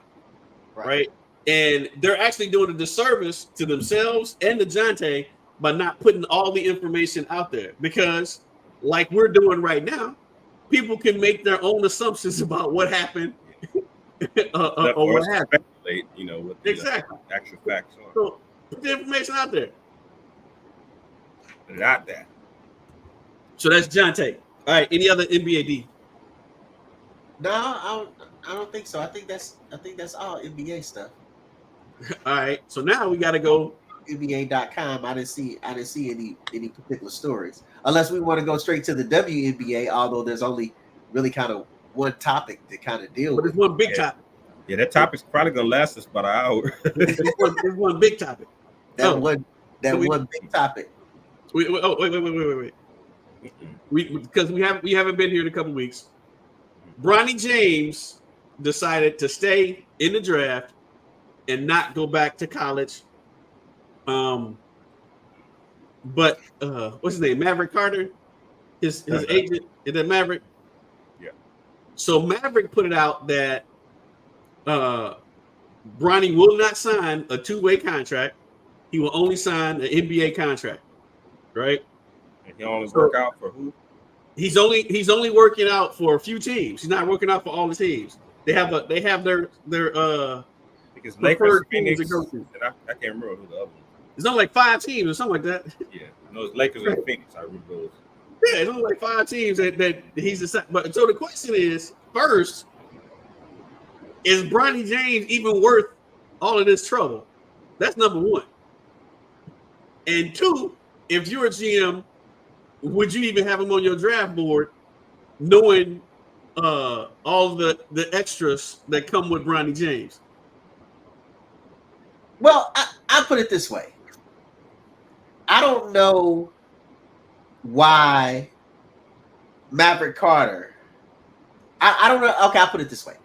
Right? And they're actually doing a disservice to themselves and to Jonte by not putting all the information out there. Because like we're doing right now, people can make their own assumptions about what happened or what happened. You know, what the actual facts are. So put the information out there. Not that. So that's Jonte. All right. Any other NBA D? No, I don't think so. I think that's all NBA stuff. All right. So now we got to go NBA.com. I didn't see any particular stories, unless we want to go straight to the WNBA. Although there's only really kind of one topic to kind of deal with. But there's one big topic. Yeah, that topic's probably gonna last us about an hour. There's one big topic. One big topic. Wait. Because we haven't been here in a couple weeks. Bronny James decided to stay in the draft and not go back to college. But what's his name? Maverick Carter, his agent, is that Maverick? Yeah. So Maverick put it out that Bronny will not sign a two-way contract. He will only sign an NBA contract, right? And he only work out for who? He's only working out for a few teams. He's not working out for all the teams. They have their because Lakers, Phoenix, and I can't remember who the other one. It's not like 5 teams or something like that. Yeah, no, it's Lakers and Phoenix. I remember those. Yeah, it's only like 5 teams that he's decided. But so the question is, first, is Bronny James even worth all of this trouble? That's number one. And 2, if you're a GM, would you even have him on your draft board, knowing all the extras that come with Bronny James? Well, I'll put it this way. I don't know why Maverick Carter. I don't know. Okay, I'll put it this way.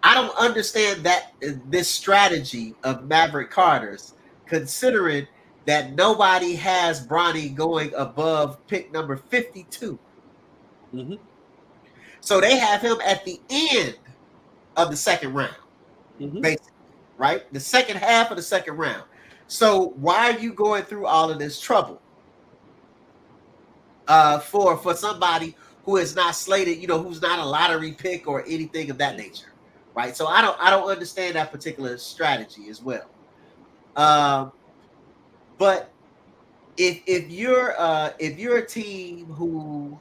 I don't understand that this strategy of Maverick Carter's, considering that nobody has Bronny going above pick number 52. Mm-hmm. So they have him at the end of the second round, basically, right? The second half of the second round. So why are you going through all of this trouble for somebody who is not slated, who's not a lottery pick or anything of that nature, right? So I don't understand that particular strategy as well. But if you're a team who,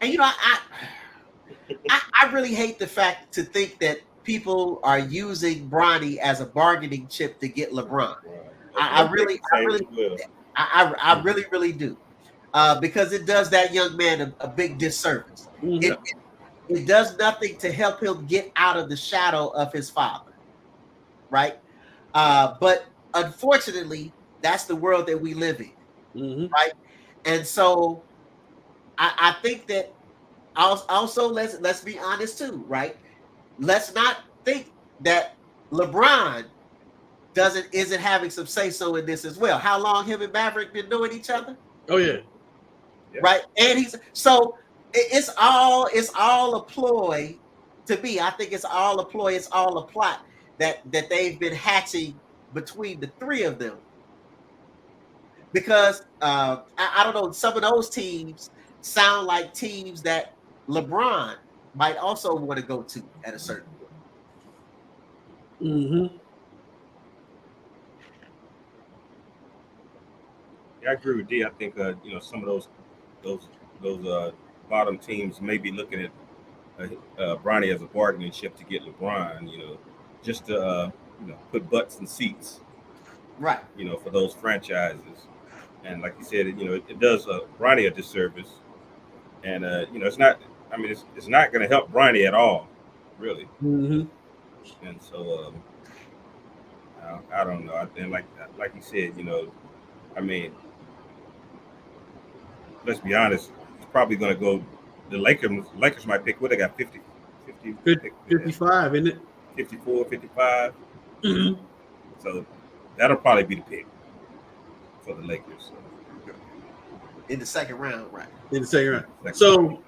and I really hate the fact to think that people are using Bronny as a bargaining chip to get LeBron. I really do, because it does that young man a big disservice. Mm-hmm. It does nothing to help him get out of the shadow of his father, right? But unfortunately, that's the world that we live in, right? And so I think that also let's be honest too, right? Let's not think that LeBron isn't having some say-so in this as well. How long him and Maverick been knowing each other? Oh yeah. Right. And it's all a ploy to me. I think it's all a ploy, it's all a plot that they've been hatching between the three of them. Because I don't know, some of those teams sound like teams that LeBron might also want to go to at a certain point. Mm-hmm. Yeah, I agree with D. I think some of those bottom teams may be looking at Bronny as a bargaining chip to get LeBron. Just to put butts in seats, Right. For those franchises. And like you said, it does Bronny a disservice. And it's not. I mean, it's not going to help Bronny at all, really. Mm-hmm. And so I don't know. And like you said, I mean, let's be honest. It's probably going to go. The Lakers might pick what they got 50 55, isn't it? 54, 55. Mm-hmm. So that'll probably be the pick for the Lakers. In the second round, right? In the second round. So,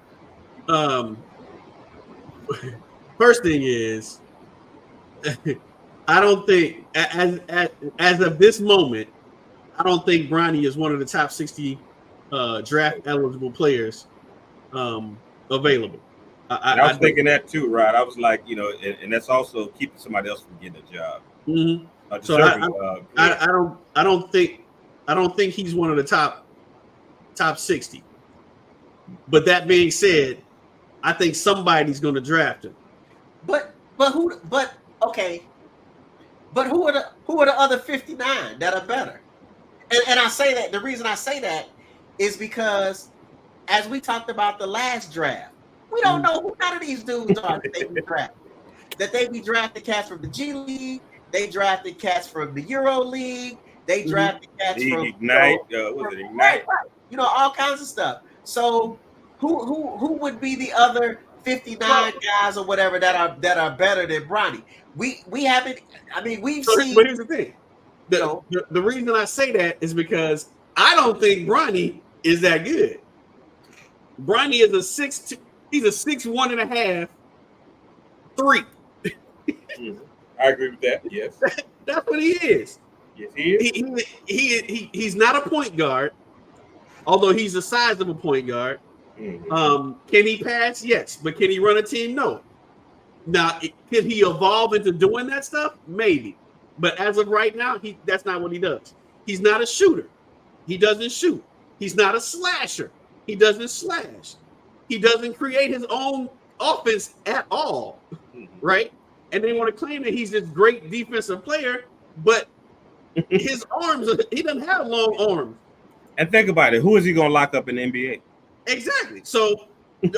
first thing is, I don't think as of this moment, I don't think Bronny is one of the top 60 draft eligible players available. I was thinking that too, right? I was like, and that's also keeping somebody else from getting a job. Mm-hmm. So I don't think he's one of the top 60. But that being said, I think somebody's going to draft him. But who are the other 59 that are better? And I say that the reason I say that is because as we talked about the last draft, we don't know who none of these dudes are that they be drafted. That they be drafted cats from the G League, they drafted cats from the Euro League, they drafted cats from Ignite, was it Ignite? Right. All kinds of stuff. So who would be the other 59 guys or whatever that are better than Bronny? We haven't. I mean, we've seen. But here's the thing: the reason I say that is because I don't think Bronny is that good. Bronny is he's a 6'1.5" 3. I agree with that. Yes, that's what he is. Yes, he is. He's not a point guard, although he's the size of a point guard. Mm-hmm. Can he pass? Yes, but can he run a team? No. Now, can he evolve into doing that stuff? Maybe, but as of right now, that's not what he does. He's not a shooter. He doesn't shoot. He's not a slasher. He doesn't slash. He doesn't create his own offense at all, right? And they want to claim that he's this great defensive player, but his arms, he doesn't have long arms. And think about it. Who is he going to lock up in the NBA? Exactly. So, can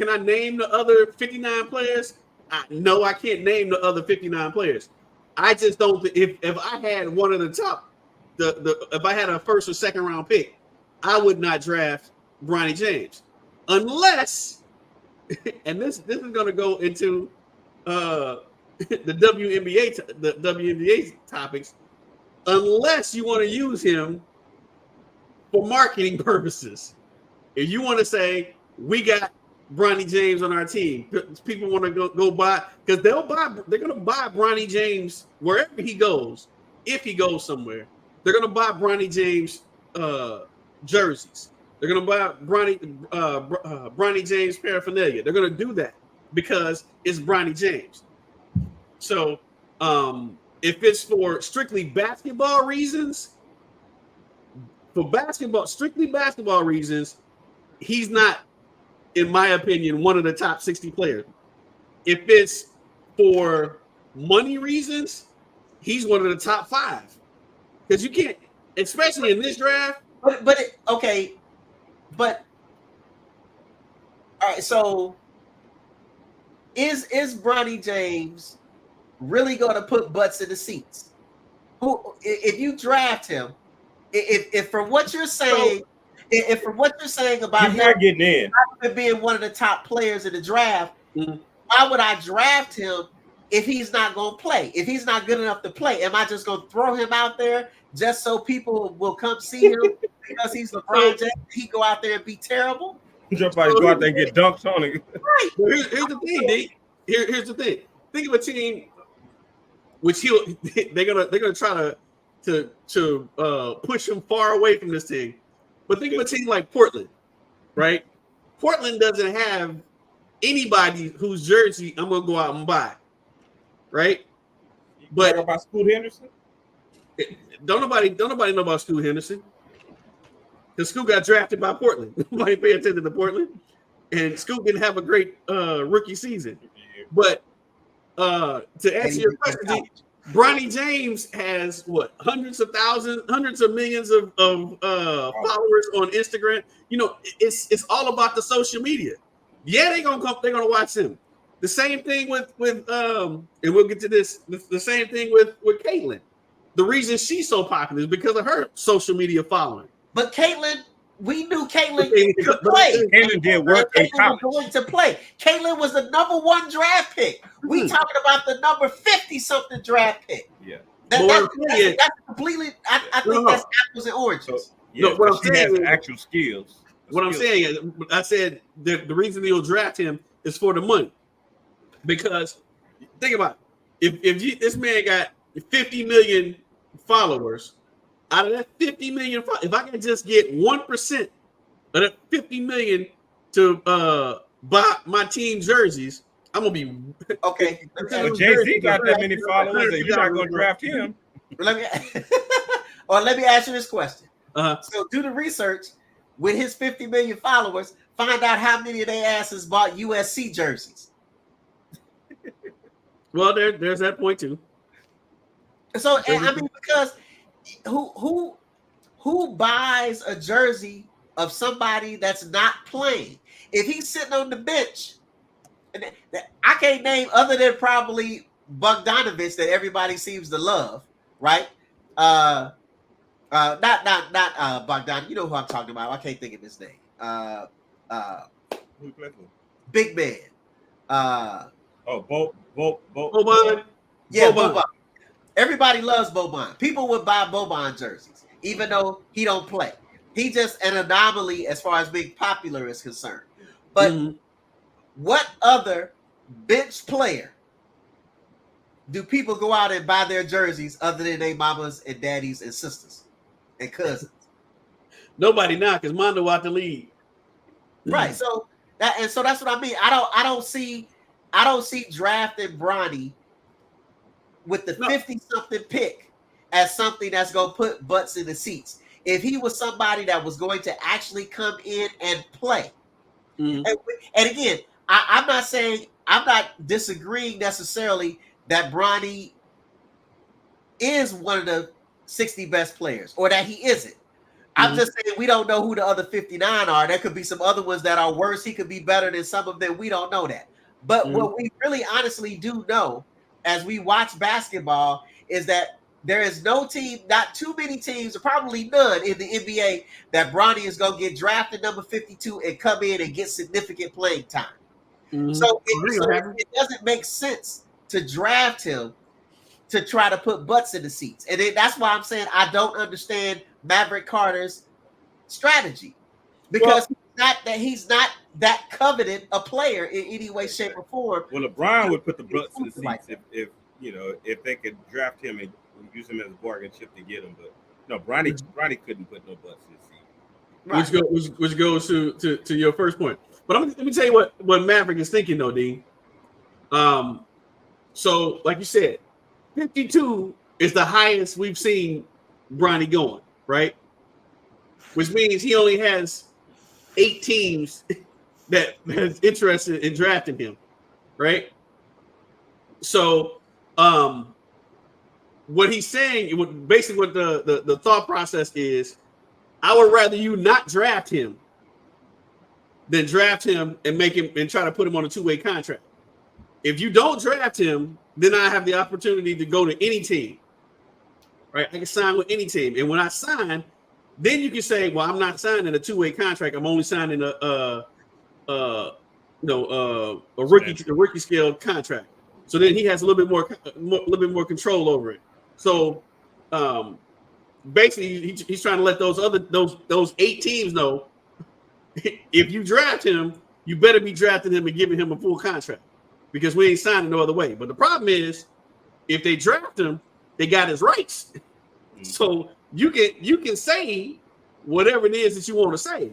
I name the other 59 players? No, I can't name the other 59 players. I just don't. If I had one of the top, if I had a first or second round pick, I would not draft Bronny James unless, and this is going to go into the WNBA topics, unless you want to use him for marketing purposes. If you want to say we got Bronny James on our team, people want to go buy, because they're going to buy Bronny James wherever he goes. If he goes somewhere, they're going to buy Bronny James jerseys. They're going to buy Bronny James paraphernalia. They're going to do that because it's Bronny James. So if it's for strictly basketball reasons, strictly basketball reasons, he's not, in my opinion, one of the top 60 players. If it's for money reasons, he's one of the top 5. Because you can't, especially in this draft. But all right. So is Bronny James really going to put butts in the seats? Who, if you draft him, if from what you're saying, about he's not getting in, being one of the top players in the draft, why would I draft him if he's not going to play? If he's not good enough to play, am I just going to throw him out there just so people will come see him because he's LeBron James? He go out there and be terrible. Somebody go out there and get dunked on it. Right. Here's the thing, D. Here's the thing. Think of a team which they're gonna try to push him far away from this team. But think of a team like Portland, right? Portland doesn't have anybody whose jersey I'm gonna go out and buy, right? But know about Scoot Henderson? Don't nobody know about Scoot Henderson. Because Scoot got drafted by Portland. Nobody pay attention to Portland. And Scoot didn't have a great rookie season. But to answer your question, Bronny James has what hundreds of thousands, hundreds of millions of followers on Instagram. You know, it's all about the social media. Yeah, they're gonna watch him. The same thing with and we'll get to this. The same thing with Caitlyn. The reason she's so popular is because of her social media following. But Caitlyn, we knew Caitlyn could play. Caitlyn did work in college. Was going to play. Caitlyn was the #1 draft pick. We talking about the number 50-something draft pick. Yeah. That's completely. I think that's apples and oranges. So, yeah, what I'm saying is actual skills. What I'm saying is, I said the reason they'll draft him is for the money. Because think about it. If this man got 50 million followers, out of that 50 million, if I can just get 1% of that 50 million to buy my team jerseys, I'm gonna be okay. But Jay-Z got that many followers, and you're not gonna draft him. Let me ask you this question. So do the research with his 50 million followers. Find out how many of their asses bought USC jerseys. Well, there's that point too. So I mean, because who buys a jersey of somebody that's not playing? If he's sitting on the bench, and I can't name other than probably Bogdanovich that everybody seems to love, right? Not Bogdan. You know who I'm talking about. I can't think of his name. Big man. Boban. Yeah, Boban. Everybody loves Boban. People would buy Boban jerseys, even though he don't play. He just an anomaly as far as being popular is concerned. But what other bench player do people go out and buy their jerseys other than their mamas and daddies and sisters and cousins? Nobody now, because Mondo out the league. Right. So that's what I mean. I don't see drafting Bronny with the 50-something pick as something that's going to put butts in the seats. If he was somebody that was going to actually come in and play. And again, I'm not disagreeing necessarily that Bronny is one of the 60 best players or that he isn't. I'm just saying we don't know who the other 59 are. There could be some other ones that are worse. He could be better than some of them. We don't know that. But what we really honestly do know as we watch basketball is that there is no team, not too many teams, or probably none in the NBA that Bronny is going to get drafted number 52 and come in and get significant playing time. So it doesn't make sense to draft him to try to put butts in the seats. And that's why I'm saying I don't understand Maverick Carter's strategy because he's not that coveted a player in any way, shape, or form. Well, LeBron would put the butts in the seats if they could draft him and use him as a bargain chip to get him. But no, Bronny couldn't put no butts in the seat. Right. Which goes to your first point. But let me tell you what Maverick is thinking though, Dean. So like you said, 52 is the highest we've seen Bronny going, right? Which means he only has 8 teams that's interested in drafting him, right? So what he's saying, basically what the thought process is, I would rather you not draft him than draft him and make him and try to put him on a 2-way contract. If you don't draft him, then I have the opportunity to go to any team, right? I can sign with any team, and when I sign, then you can say, "Well, I'm not signing a 2-way contract. I'm only signing a rookie scale contract." So then he has a little bit more control over it. So basically, he's trying to let those 8 teams know if you draft him, you better be drafting him and giving him a full contract because we ain't signing no other way. But the problem is, if they draft him, they got his rights. So you can say whatever it is that you want to say,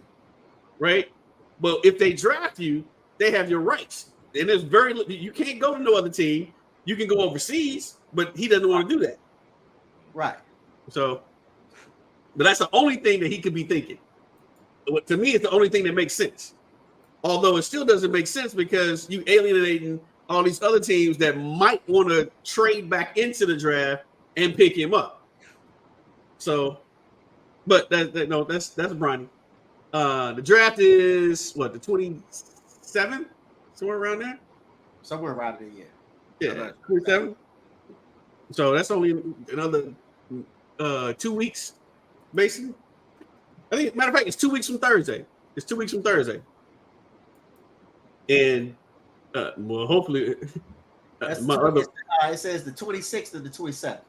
right? But if they draft you, they have your rights, and there's you can't go to no other team. You can go overseas, but he doesn't want to do that, right? So, but that's the only thing that he could be thinking. To me, it's the only thing that makes sense. Although it still doesn't make sense because you alienating all these other teams that might want to trade back into the draft and pick him up. So, but that's Bronny. The draft is what, the 27th, somewhere around there. Somewhere around there, Yeah, 27. So that's only another 2 weeks, basically. I think, matter of fact, it's 2 weeks from Thursday. It's 2 weeks from Thursday. And well, hopefully, it says the 26th and the 27th.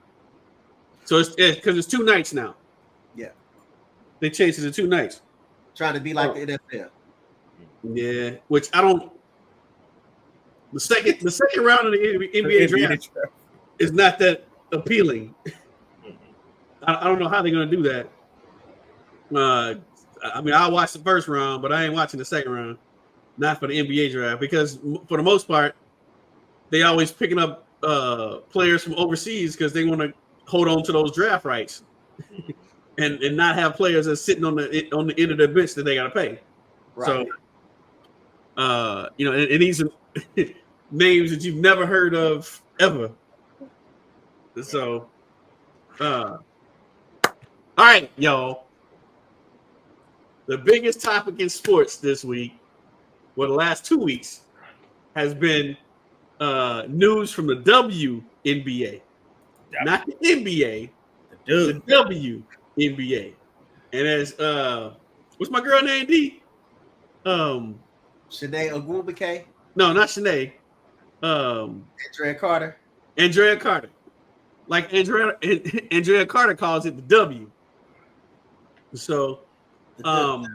So it's because it's 2 nights now. Yeah, they changed it to 2 nights. Trying to be like the NFL. Yeah, which I don't. The second round of the NBA draft is not that appealing. I don't know how they're going to do that. I mean, I'll watch the first round, but I ain't watching the second round. Not for the NBA draft, because for the most part, they always picking up players from overseas because they want to hold on to those draft rights and not have players that's sitting on the end of the bench that they got to pay. Right. So, you know, and these are names that you've never heard of ever. So, all right, y'all. The biggest topic in sports this week, well, the last 2 weeks, has been news from the WNBA. Not the NBA, the WNBA. And as what's my girl name, D? Shanae Ogwumike? No, not Shanae. Andrea Carter. Andrea Carter. Like Andrea Carter calls it the W. So you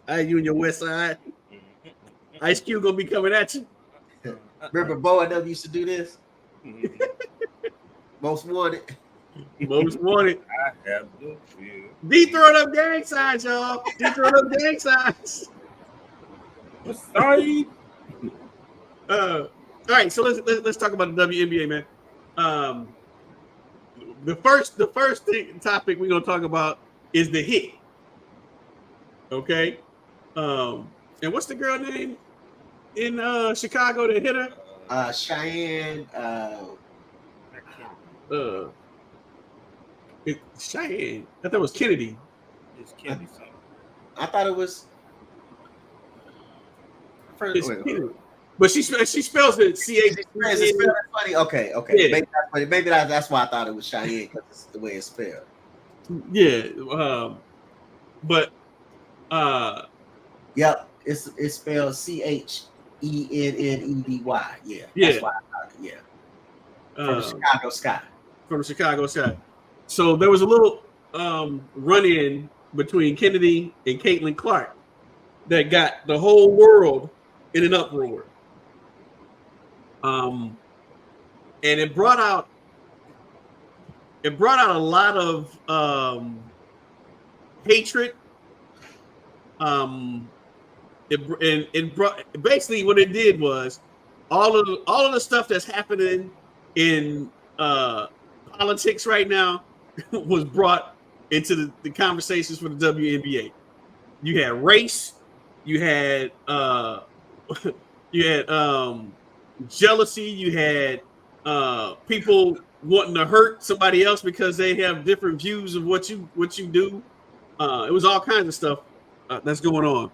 and your West Side. Ice Cube gonna be coming at you. Remember Bo and them used to do this? Most wanted. Most wanted. I have no fear. D throwing up gang signs, y'all. D throwing up gang signs. Sorry. All right, so let's talk about the WNBA, man. The first topic we're gonna talk about is the hit. Okay. And what's the girl name in Chicago that hit her? Cheyenne. Cheyenne. I thought it was Kennedy. It's Kennedy. I thought it was. But she spells it C-H. It's funny. Okay. Yeah. Maybe that's why I thought it was Cheyenne, because it's the way it's spelled. Yeah. But yep, it's spelled CHENNEDY. Yeah. That's why I thought it. Yeah. From the Chicago Sky. From the Chicago Sky. So there was a little run-in between Kennedy and Caitlin Clark that got the whole world in an uproar. And it brought out a lot of hatred. It brought, basically what it did was all of the stuff that's happening in politics right now was brought into the conversations for the WNBA. You had race, you had jealousy, you had people wanting to hurt somebody else because they have different views of what you do. It was all kinds of stuff that's going on.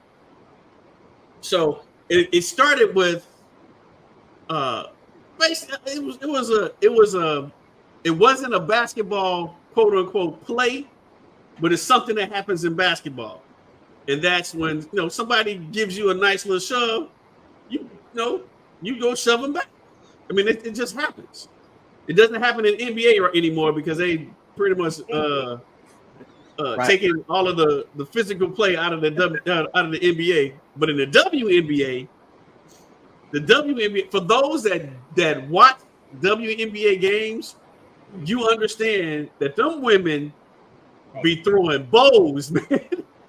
So it started with basically it wasn't a basketball quote unquote play, but it's something that happens in basketball, and that's when somebody gives you a nice little shove, you go shove them back. I mean, it just happens. It doesn't happen in NBA anymore because they pretty much taking all of the physical play out of the NBA. But in the WNBA, for those that watch WNBA games, you understand that them women be throwing bows, man.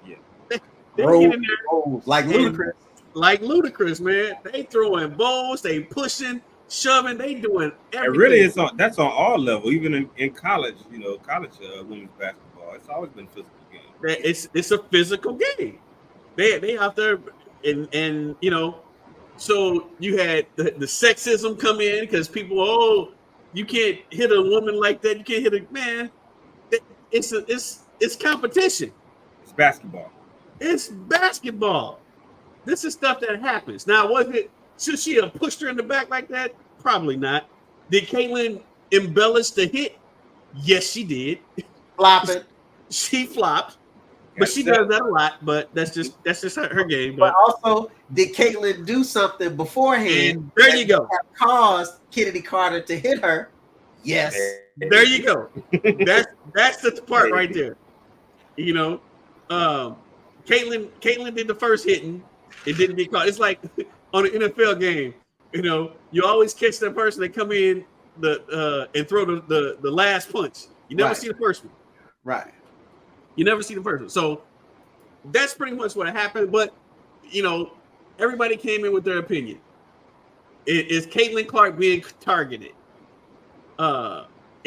Yeah. they get in there like Ludacris. Like Ludacris, man. They throwing bows, they pushing, shoving, they doing everything. It really that's on all levels, even in college. College women's basketball. It's always been a physical game. It's a physical game. They out there and So you had the sexism come in because people, oh, you can't hit a woman like that. You can't hit a man. It's competition. It's basketball. It's basketball. This is stuff that happens. Now, should she have pushed her in the back like that? Probably not. Did Caitlyn embellish the hit? Yes, she did. Flopping. She flopped, but she does that a lot. But that's just her game. But also, did Caitlyn do something beforehand? And there you go. Caused Kennedy Carter to hit her. Yes. There you go. That's the part right there. You know, Caitlyn did the first hitting. It didn't get caught. It's like on an NFL game. You know, you always catch that person that come in and throw the last punch. You never see the first one. Right. You never see the first one. So that's pretty much what happened. But you know, everybody came in with their opinion. Is Caitlin Clark being targeted? Should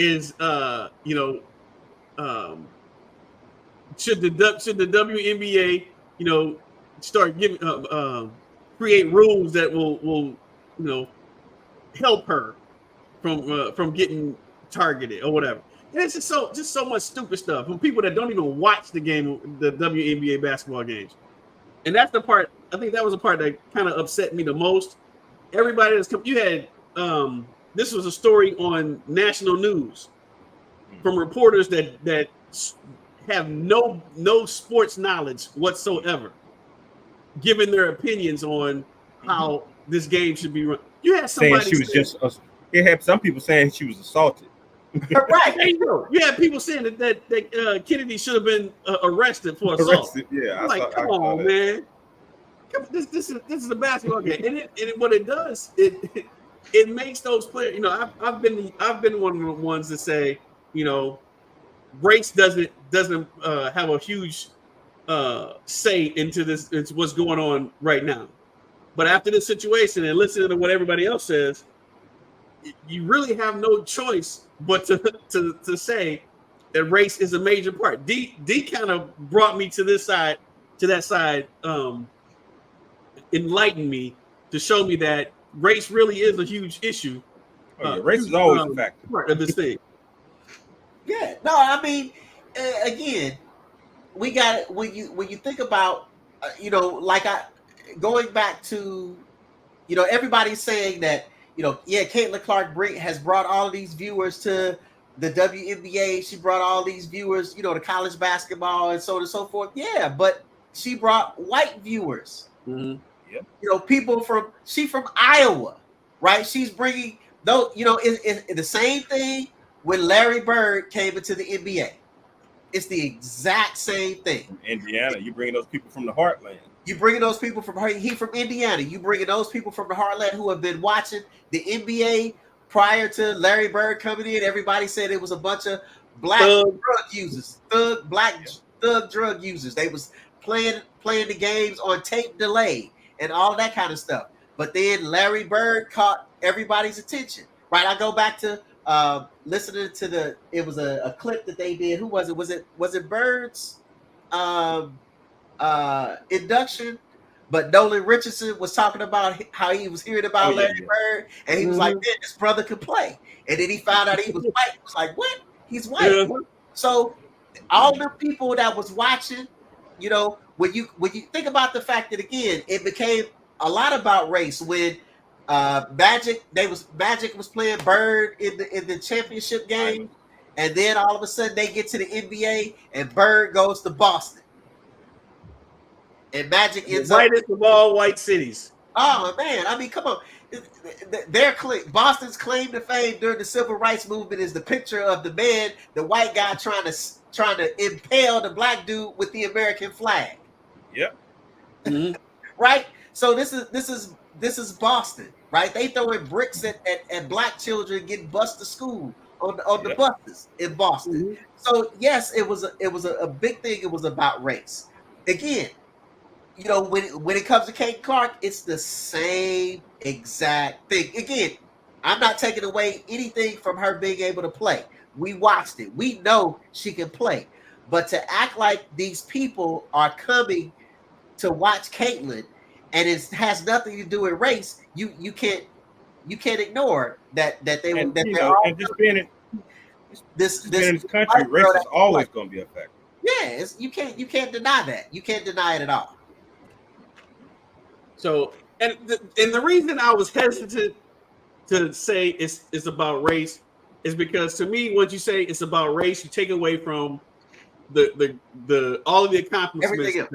the WNBA, you know, start giving create rules that will you know help her from getting targeted or whatever? And it's just so much stupid stuff from people that don't even watch the WNBA basketball games. And that's the part. I think that was the part that kind of upset me the most. Everybody that's you had this was a story on national news from reporters that have no sports knowledge whatsoever, giving their opinions on how this game should be run. You had somebody saying she was just. It had some people saying she was assaulted. Right. There you go. You had people saying that Kennedy should have been arrested for assault. Yeah. I'm like, come on, man. This is a basketball game, and what it does, it makes those players. You know, I've been one of the ones that say, you know, race doesn't have a huge say into this. It's what's going on right now. But after this situation and listening to what everybody else says, you really have no choice but to say that race is a major part. D kind of brought me to that side, enlightened me to show me that race really is a huge issue. Race is always a factor. Part of this thing. Yeah, no, I mean, again, we got it when you think about, you know, like going back to, you know, everybody's saying that, you know, yeah, Caitlin Clark has brought all of these viewers to the WNBA. She brought all these viewers, you know, to college basketball and so on and so forth. Yeah, but she brought white viewers. Mm-hmm. Yep. You know, she's from Iowa, right? She's bringing those, you know, it's the same thing when Larry Bird came into the NBA. It's the exact same thing. Indiana, you bringing those people from the heartland. You bringing those people from Indiana. You bringing those people from the heartland who have been watching the NBA prior to Larry Bird coming in. Everybody said it was a bunch of black drug users, thug drug users. They was playing the games on tape delay and all that kind of stuff. But then Larry Bird caught everybody's attention. Right? I go back to listening to it was a clip that they did. Who was it? Was it Bird's induction? But Nolan Richardson was talking about how he was hearing about Larry Bird, and he was like, "Man, this brother could play." And then he found out he was white. He was like, "What? He's white?" Mm-hmm. So all the people that was watching, you know, when you think about the fact that, again, it became a lot about race when Magic was playing Bird in the championship game, and then all of a sudden they get to the NBA and Bird goes to Boston, and Magic ends up whitest of all white cities. Oh man, I mean, come on. Boston's claim to fame during the civil rights movement is the picture of the man, the white guy trying to impale the black dude with the American flag. Yep. Mm-hmm. Right? So this is Boston, right? They throwing bricks at black children getting bused to school on the buses in Boston. Mm-hmm. So yes, it was a big thing. It was about race. Again, you know, when it comes to Kate Clark, it's the same exact thing. Again, I'm not taking away anything from her being able to play. We watched it. We know she can play. But to act like these people are coming to watch Caitlyn and it has nothing to do with race, you can't ignore that they And that you they're know, all and just being in this being in this country, white race girl is that's always white. going to be a factor. Yeah, you can't deny that. You can't deny it at all. So, and the reason I was hesitant to say it's about race is because to me, once you say it's about race, you take away from the all of the accomplishments Everything else.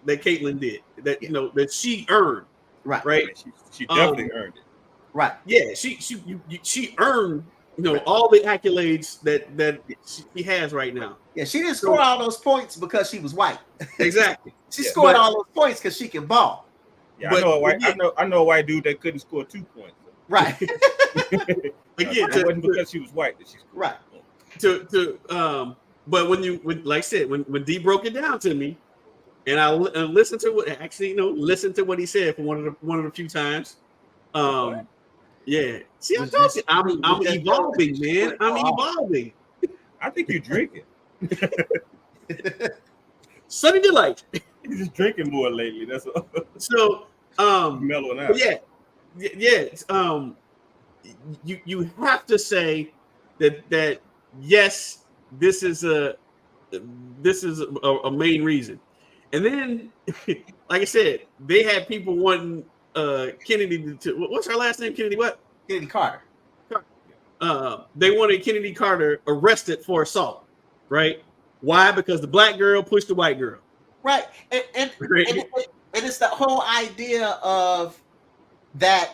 that Caitlyn did, that Yeah. you know that she earned, Right. right? She definitely earned it. Right. Yeah, she earned all the accolades that she has right now. Yeah, she didn't So score all those points because she was white. exactly, She Yeah. scored all those points because she can ball. Yeah, But I know a white dude that couldn't score 2 points. Right. again, It wasn't because she was white that she scored. Right. But when like I said, when D broke it down to me, and I listened to listen to what he said for one of the few times. Yeah. See, I told you, I'm evolving, man. I'm evolving. I think you're drinking. Sunny delight. You're just drinking more lately. That's all. So, Mellowing out. yeah. You have to say that yes, this is a main reason. And then, like I said, they had people wanting Kennedy to what's her last name? Kennedy what? Kennedy Carter. They wanted Kennedy Carter arrested for assault, right? Why? Because the black girl pushed the white girl. Right. And it's the whole idea of that,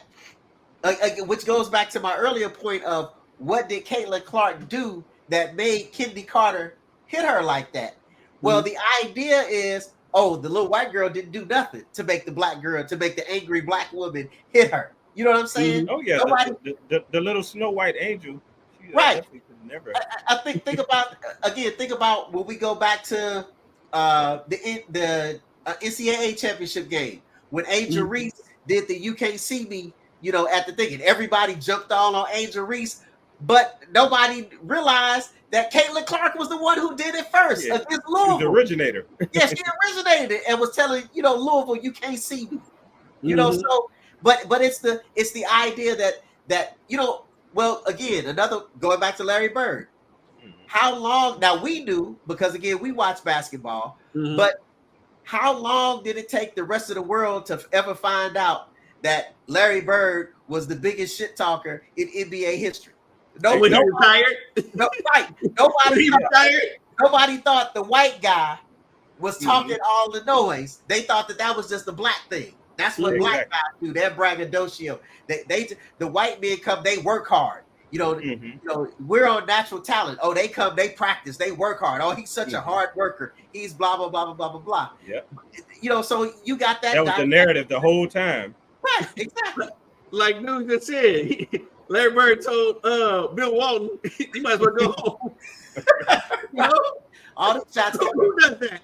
which goes back to my earlier point of what did Caitlin Clark do that made Kennedy Carter hit her like that? Well, the idea is, the little white girl didn't do nothing to make the angry black woman hit her. You know what I'm saying? Oh yeah, the little Snow White angel. Right. Never. I think about when we go back to the NCAA championship game when Angel Reese did the "You Can't See Me," at the thing, and everybody jumped all on Angel Reese, but nobody realized that Caitlin Clark was the one who did it first against Louisville. She was the originator. Yes, she originated it and was telling Louisville, "You can't see me." So, but it's the idea that well, again, another going back to Larry Bird. How long? Now we knew because again we watch basketball, but how long did it take the rest of the world to ever find out that Larry Bird was the biggest shit talker in NBA history? When he retired? Nobody thought the white guy was talking all the noise. They thought that was just the black thing. That's what black guys do. They're braggadocio. The white men come, they work hard. We're on natural talent. Oh, they come, they practice, they work hard. Oh, he's such a hard worker. He's blah blah blah blah blah blah blah. Yeah. So you got that. That was the narrative the whole time. Right, exactly. Like dude just said, Larry Bird told Bill Walton, "You might as well go home." All the shots.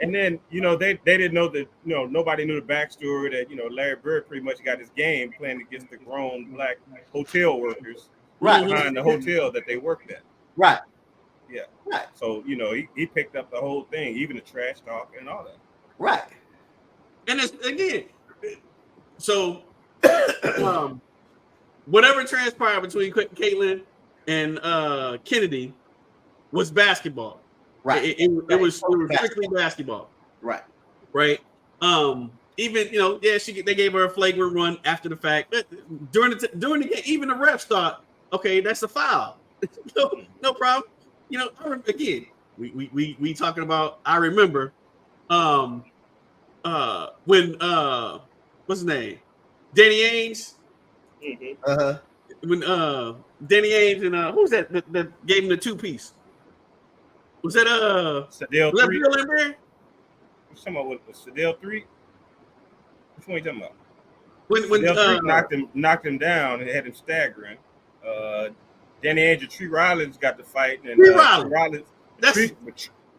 And then they didn't know that nobody knew the backstory that Larry Bird pretty much got his game playing against the grown black hotel workers behind the hotel that they worked at. Right. Yeah. Right. So he picked up the whole thing, even the trash talk and all that. Right. And it's again, so whatever transpired between Caitlin and Kennedy was basketball. Right. It was strictly basketball. Right. Right. Even they gave her a flagrant run after the fact. During the game, even the refs thought, okay, that's a foul. no problem. Again, we talking about. I remember, when what's his name, Danny Ainge. When Danny Ainge and who's that gave him the 2-piece? Was that Sedale 3? Bill in there? You talking about what, Sedale 3? Which one are you talking about? When Sedale 3 knocked him down and had him staggering. Danny Ainge and Tree Rollins got the fight, and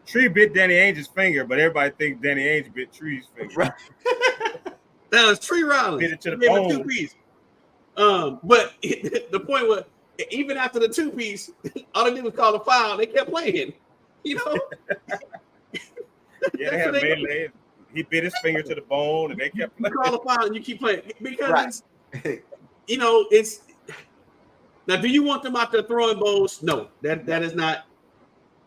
Tree bit Danny Ainge's finger, but everybody thinks Danny Ainge bit Tree's finger. Right. That was Tree Rollins. Bit it to the bone. 2-piece. But the point was, even after the 2-piece, all they did was call a foul. They kept playing. Yeah, they had melee. he bit his finger to the bone, and they kept you call a foul and you keep playing because Right. it's, you know, it's now. Do you want them out there throwing balls? No, that is not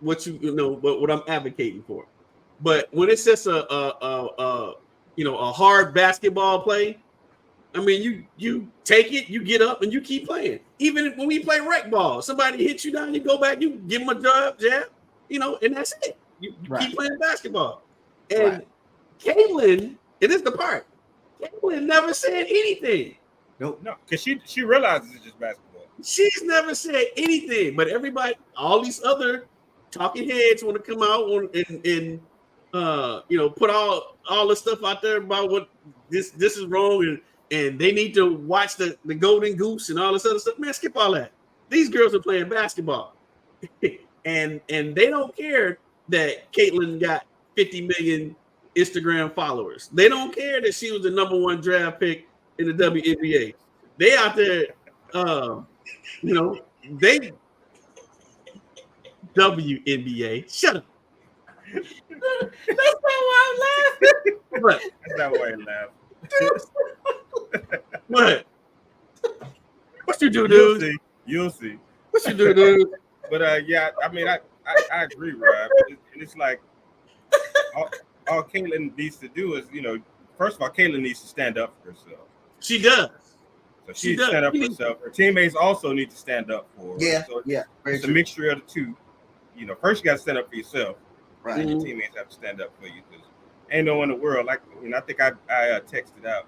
what you know. But what I'm advocating for. But when it's just a hard basketball play, I mean, you take it, you get up, and you keep playing. Even when we play rec ball, somebody hits you down, you go back, you give them a jab, you know, and that's it. You keep playing basketball. And Caitlin, it is the part. Caitlin never said anything. No, because she realizes it's just basketball. She's never said anything, but everybody, all these other talking heads want to come out and put all the stuff out there about what this is wrong and they need to watch the Golden Goose and all this other stuff. Man, skip all that. These girls are playing basketball, and they don't care that Caitlin got 50 million Instagram followers. They don't care that she was the number 1 draft pick in the WNBA. They out there, they WNBA. Shut up. That's not why I'm laughing. What? That's not why I laugh. What? What you do, dude? You'll see. What you do, dude? But yeah, I mean, I agree, Rob. And it's like all Caitlin needs to do is, first of all, Caitlin needs to stand up for herself. She does. So she needs to stand up for herself. Her teammates also need to stand up for her. Yeah, so yeah. It's a mixture of the two. First you got to stand up for yourself. Right. And your teammates have to stand up for you. Because ain't no one in the world, like, I think I texted out,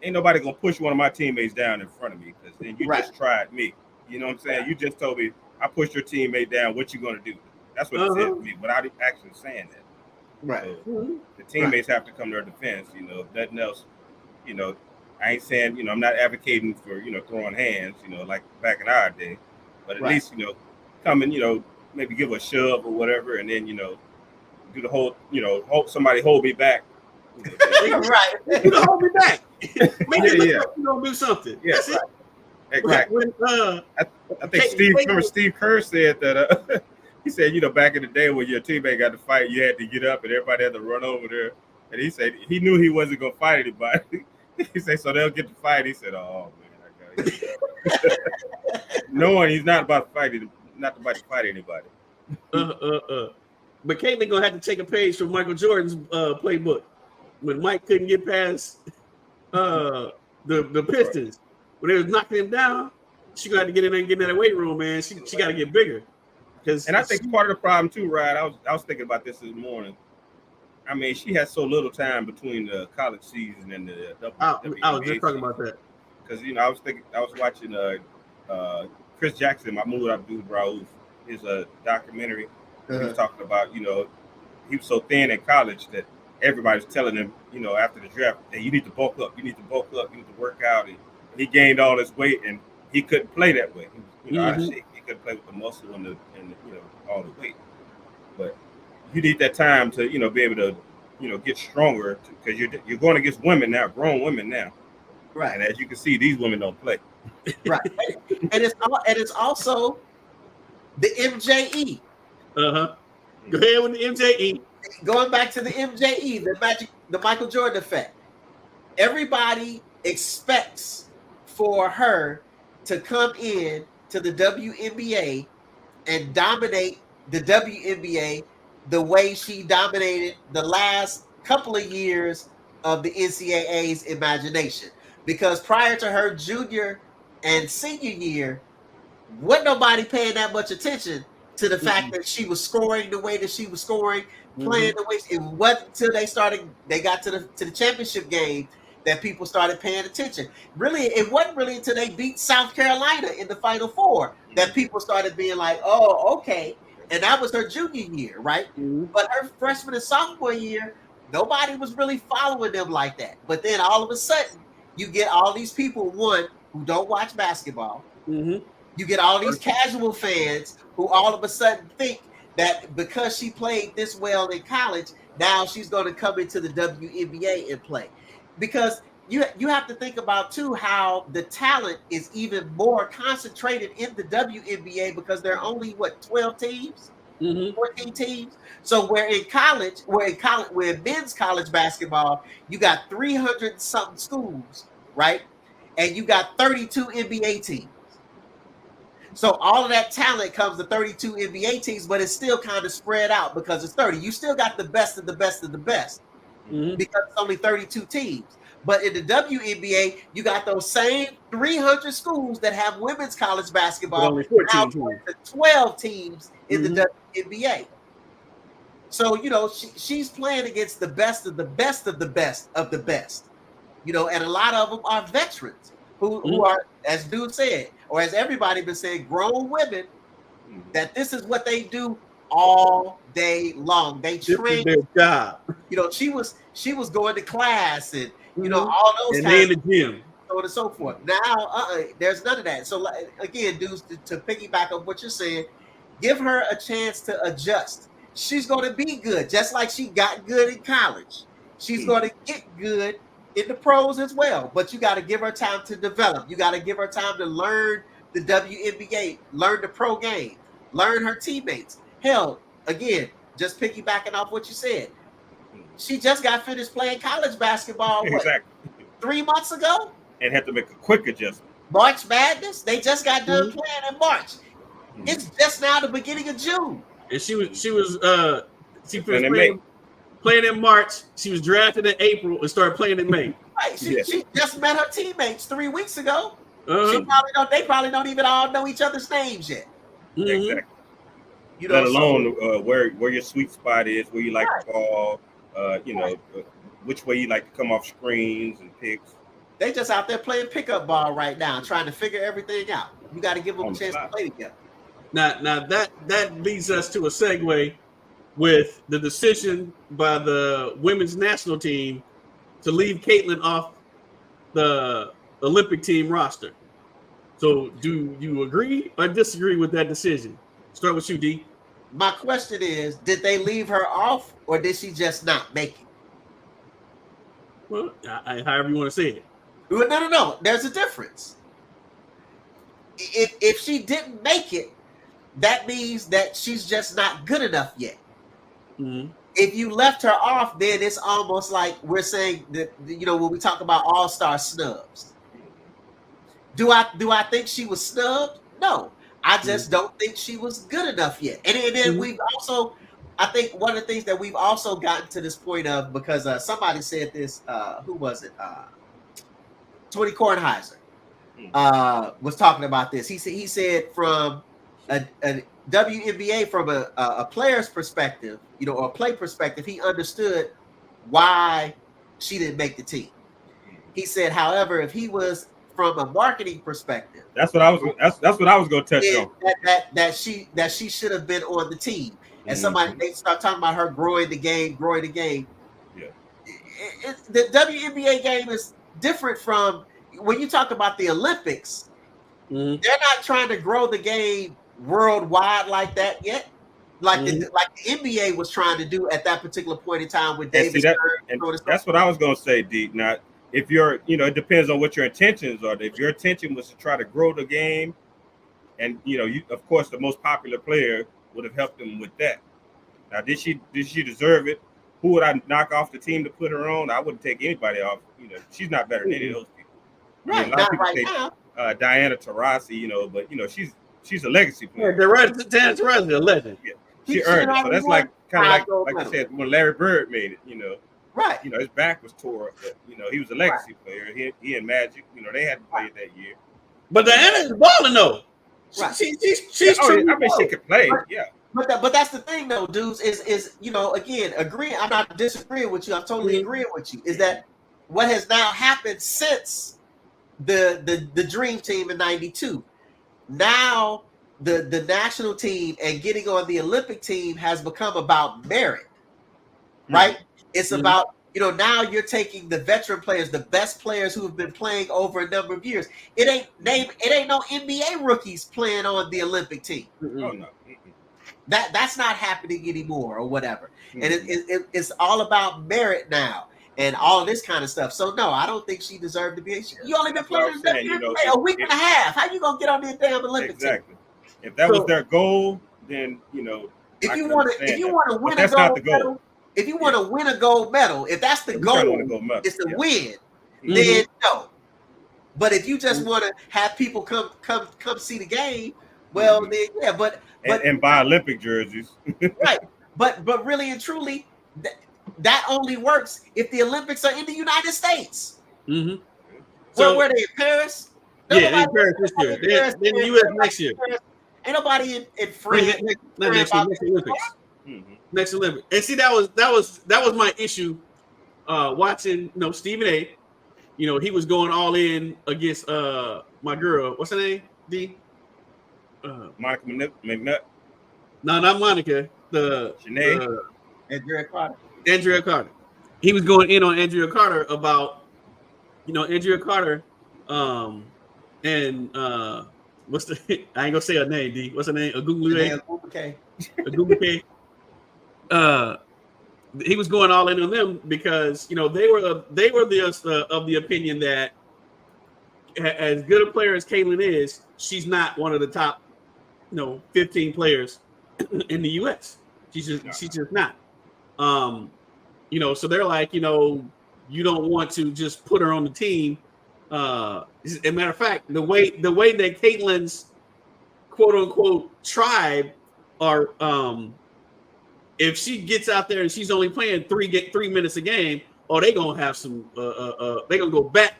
ain't nobody going to push one of my teammates down in front of me because then you just tried me. You know what I'm saying? You just told me, I pushed your teammate down. What you going to do? That's what it said to me without actually saying that. Right. So the teammates have to come to their defense. Nothing else. I ain't saying, I'm not advocating for, throwing hands, like back in our day. But at least, come and, maybe give a shove or whatever. And then, do the whole, hope somebody hold me back. Right. Hold me back. Make it look like you don't do something. Yeah. That's it. Exactly. I think Steve Kerr said that he said, back in the day when your teammate got to fight, you had to get up and everybody had to run over there. And he said he knew he wasn't gonna fight anybody. He said, so they'll get to fight. He said, oh man, I got it. Knowing he's not about to fight anybody. But Caitlin gonna have to take a page from Michael Jordan's playbook. When Mike couldn't get past the Pistons, when they was knocking him down, she got to get in there and get in that weight room, man. She got to get bigger. And I think part of the problem too, Ryan, I was thinking about this morning. I mean, she has so little time between the college season and the WNBA. I was just talking about that. Because I was watching Chris Jackson, Mahmoud Abdul-Rauf, his documentary. He was talking about, he was so thin in college that everybody was telling him, after the draft, hey, you need to bulk up, you need to work out. And he gained all this weight and he couldn't play that way. He was out of shape. He couldn't play with the muscle and all the weight. But you need that time to, be able to, get stronger because you're going against women now, grown women now. Right. And as you can see, these women don't play. Right. and it's also the MJE. Go ahead with the MJE. Going back to the MJE, the Michael Jordan effect. Everybody expects for her to come in to the WNBA and dominate the WNBA the way she dominated the last couple of years of the NCAA's imagination. Because prior to her junior and senior year, wasn't nobody paying that much attention to the fact that she was scoring the way that she was scoring, playing the way it wasn't until they got to the championship game that people started paying attention. Really, it wasn't really until they beat South Carolina in the Final Four that people started being like, oh, okay. And that was her junior year, right? But her freshman and sophomore year, nobody was really following them like that. But then all of a sudden, you get all these people, one, who don't watch basketball. You get all these casual fans who all of a sudden think that because she played this well in college, now she's going to come into the WNBA and play. Because you have to think about, too, how the talent is even more concentrated in the WNBA because there are only, 12 teams? 14 teams. So where in men's college basketball, you got 300 something schools, right? And you got 32 NBA teams. So all of that talent comes to 32 NBA teams, but it's still kind of spread out because it's 30. You still got the best of the best of the best because it's only 32 teams. But in the WNBA, you got those same 300 schools that have women's college basketball. Only 14 now teams. 12 teams in the WNBA. So, she's playing against the best of the best of the best of the best. And a lot of them are veterans who are, as dude said, or as everybody been saying, grown women, that this is what they do all day long. They train their job. She was going to class and all those and kinds in the gym, so on and so forth. Now, there's none of that. So again, dudes, to piggyback on what you're saying, give her a chance to adjust. She's going to be good, just like she got good in college. She's going to get good in the pros as well. But you got to give her time to develop. You got to give her time to learn the WNBA, learn the pro game, learn her teammates. Hell, again, just piggybacking off what you said, she just got finished playing college basketball. Exactly. 3 months ago, and had to make a quick adjustment. March Madness. They just got done playing in March. It's just now the beginning of June. And she was playing in March. She was drafted in April and started playing in May. Right. She just met her teammates 3 weeks ago. They probably don't even all know each other's names yet. Exactly. Let alone where your sweet spot is, where you like to ball, which way you like to come off screens and picks. They just out there playing pickup ball right now, trying to figure everything out. You got to give them a chance to play together. Now that leads us to a segue with the decision by the women's national team to leave Caitlin off the Olympic team roster. So do you agree or disagree with that decision? Start with you, D. My question is, did they leave her off or did she just not make it? Well, however you want to say it. No. There's a difference. If she didn't make it, that means that she's just not good enough yet. If you left her off, then it's almost like we're saying that, when we talk about all-star snubs. Do I think she was snubbed? No. I just don't think she was good enough yet. And then we've also, I think one of the things that we've also gotten to this point of, because somebody said this, who was it? Tony Kornheiser was talking about this. He said from a WNBA, from a player's perspective, or a play perspective, he understood why she didn't make the team. He said, however, if he was from a marketing perspective, that's what I was going to touch on. That she should have been on the team. And they start talking about her growing the game. Yeah, the WNBA game is different from when you talk about the Olympics. They're not trying to grow the game worldwide like that yet. Like the NBA was trying to do at that particular point in time with Davis. That's what I was going to say, D. Now, if you're, it depends on what your intentions are. If your intention was to try to grow the game, and you, of course, the most popular player would have helped them with that. Now, did she deserve it? Who would I knock off the team to put her on? I wouldn't take anybody off. She's not better than any of those people. Right, a lot of people say Diana Taurasi, but she's a legacy player. Diana Taurasi is a legend. Yeah. She earned it. So that's like you said, when Larry Bird made it, Right. His back was tore up, but he was a legacy player. He and Magic, they had to play it that year. But Diana is balling though. Right. She's she could play. Yeah. But that's the thing though, dudes, is again, agreeing. I'm not disagreeing with you. I'm totally agreeing with you. Is that what has now happened since the Dream Team in '92? Now the national team and getting on the Olympic team has become about merit, right? It's about, now you're taking the veteran players, the best players who have been playing over a number of years. It ain't no NBA rookies playing on the Olympic team. Oh, no. That's not happening anymore or whatever. And it's all about merit now and all of this kind of stuff. So no, I don't think she deserved to be. You only been playing in the WNBA a week and a half. How you gonna get on the damn Olympic team? If that was their goal, then if you want to win a that's gold not the goal. medal, if you want to win a gold medal, if that's the goal, it's to win. Then no. But if you just want to have people come see the game, well then yeah. But and buy Olympic jerseys, right? But really and truly, that only works if the Olympics are in the United States. Mm-hmm. So where they in Paris? Yeah, in Paris this year. Then the U.S. next year. Ain't nobody in France. Next Olympics. Next Olympics. And see, that was my issue. Watching, Stephen A. He was going all in against my girl. What's her name? D. Monica McNutt. No, not Monica. Andrea Carter. Andrea Carter. He was going in on Andrea Carter about, Andrea Carter, and what's the? I ain't gonna say her name. D. What's her name? Agumbuke. He was going all in on them because they were of the opinion that as good a player as Caitlin is, she's not one of the top 15 players in the U.S. She's just not. So they're like, you don't want to just put her on the team. As a matter of fact, the way that Caitlin's quote unquote tribe are, if she gets out there and she's only playing 3 minutes a game, they gonna have some, they gonna go back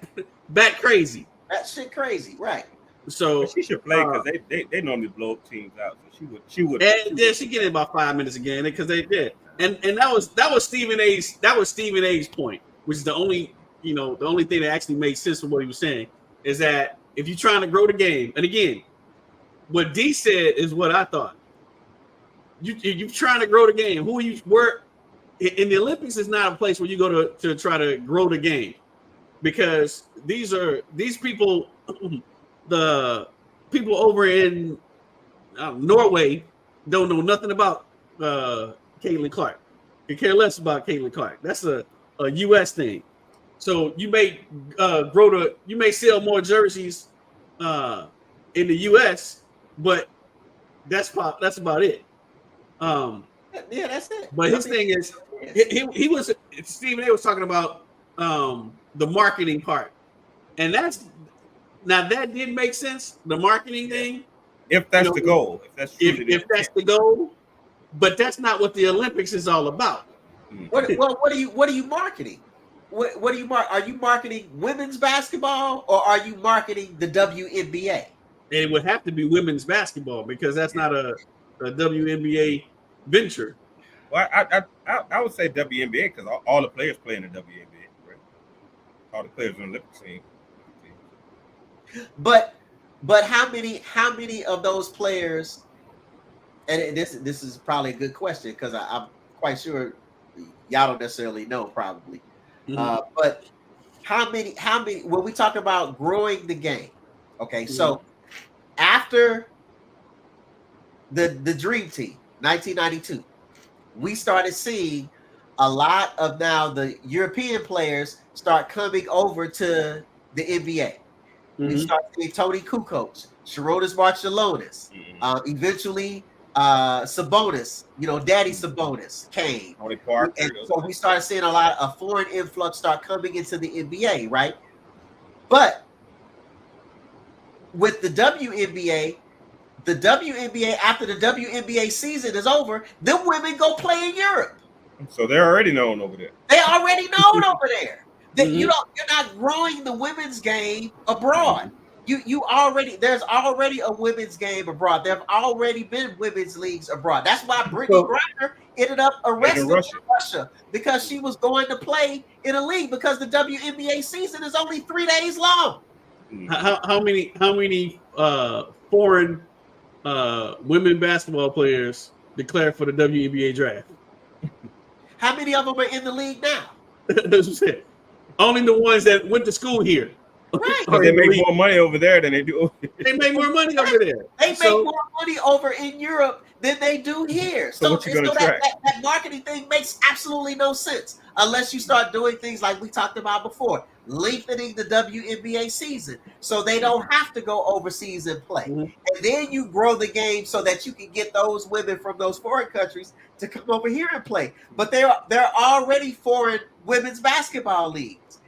crazy. That shit crazy, right? So she should play because they normally blow up teams out. So she would. And then she get in about 5 minutes a game because they did. And that was Stephen A's point, which is the only thing that actually made sense from what he was saying, is that if you're trying to grow the game, and again, what D said is what I thought. You're trying to grow the game. Where in the Olympics is not a place where you go to try to grow the game, because these people, the people over in Norway don't know nothing about Caitlin Clark. They care less about Caitlin Clark. That's a U.S. thing. So you may you may sell more jerseys in the U.S., but that's about it. Yeah, that's it. But his thing is, he was Stephen A was talking about the marketing part, and that did make sense. The marketing thing, if that's the goal, if that's the goal, but that's not what the Olympics is all about. What are you marketing? What are you Are you marketing women's basketball, or are you marketing the WNBA? It would have to be women's basketball because that's not a WNBA venture. Well, I would say WNBA because all the players play in the WNBA, right? All the players on the Olympic team. But how many of those players? And this is probably a good question because I'm quite sure y'all don't necessarily know, probably. Mm-hmm. But how many? When we talk about growing the game, okay, so after the Dream Team, 1992, we started seeing a lot of now the European players start coming over to the NBA. We start seeing Toni Kukoc, Sharotas Marciulionis, eventually Sabonis, Daddy Sabonis came. And so we started seeing a lot of foreign influx start coming into the NBA, right? But with the WNBA, after the WNBA season is over, them women go play in Europe. So they're already known over there. They already known over there. That you're not growing the women's game abroad. There's already a women's game abroad. There have already been women's leagues abroad. That's why Brittany Griner ended up arrested in Russia because she was going to play in a league because the WNBA season is only 3 days long. How many foreign women basketball players declared for the WNBA draft? How many of them are in the league now? Only the ones that went to school here. Right. Because they make more money over there than they do. They make more money over there. They make more money over in Europe than they do here. So what you gonna track? That marketing thing makes absolutely no sense unless you start doing things like we talked about before, lengthening the WNBA season so they don't have to go overseas and play. Mm-hmm. And then you grow the game so that you can get those women from those foreign countries to come over here and play. But there are already foreign women's basketball leagues.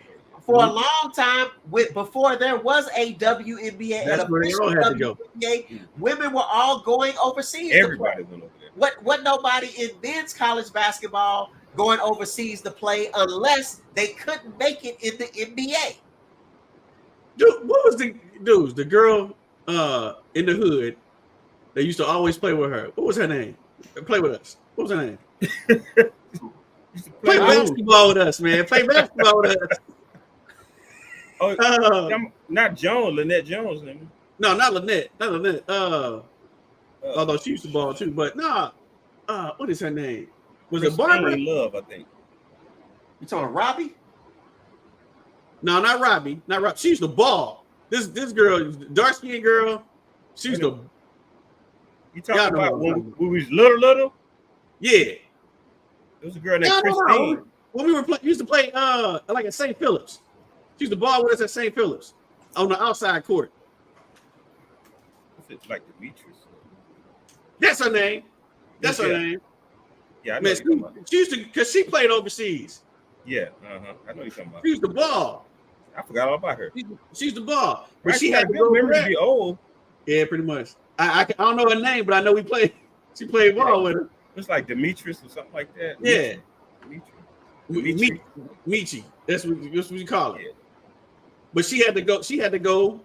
For a long time, before there was a WNBA, that's where they all had to go. Women were all going overseas. Everybody went over there. What nobody in men's college basketball going overseas to play unless they couldn't make it in the NBA. Dude, what was the girl in the hood that used to always play with her? What was her name? Play with us. What was her name? Play basketball with us, man. Play basketball with us. Not Jones, Lynette Jones. No, not Lynette. Not Lynette. Although she used to ball too, but what is her name? Was it Barbara? Love, I think. You talking Robbie? No, not Robbie. Not Robbie. She used to ball. This girl, dark skinned girl. She used to. You talking about when we was little? Yeah. There was a girl named Christine. When we used to play like at St. Philip's. She used to ball with us at St. Philip's on the outside court. It's like Demetrius. That's her name. That's her name. Yeah, I know. She used to, because she played overseas. Yeah, I know you're talking about. She used to ball. I forgot all about her. She used to ball, but she had to go remember to be old. Yeah, pretty much. I don't know her name, but I know we played. She played ball with her. It's like Demetrius or something like that. Yeah, Michi. That's what you call it. Yeah. But she had to go. She had to go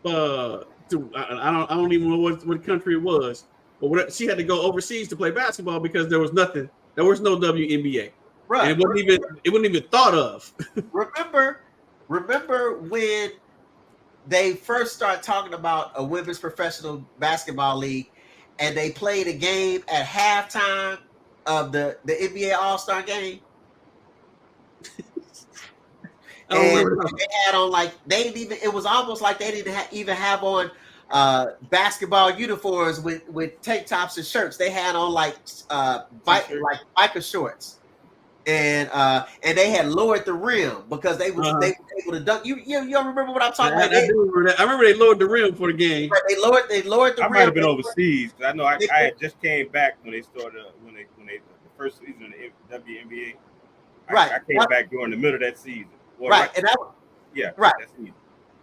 to I don't even know what country it was. But she had to go overseas to play basketball because there was nothing. There was no WNBA. Right. And it wasn't even thought of. Remember when they first started talking about a women's professional basketball league, and they played a game at halftime of the NBA All-Star game? And they had on it was almost like they didn't even have on basketball uniforms with tank tops and shirts. They had on biker shorts, and they had lowered the rim because they were able to dunk. You remember what I'm talking about? I remember they lowered the rim for the game. Right, they lowered the rim. I might have been overseas. I know I had just came back when they started when they the first season of the WNBA. I came back during the middle of that season. Right, and that right. That's easy.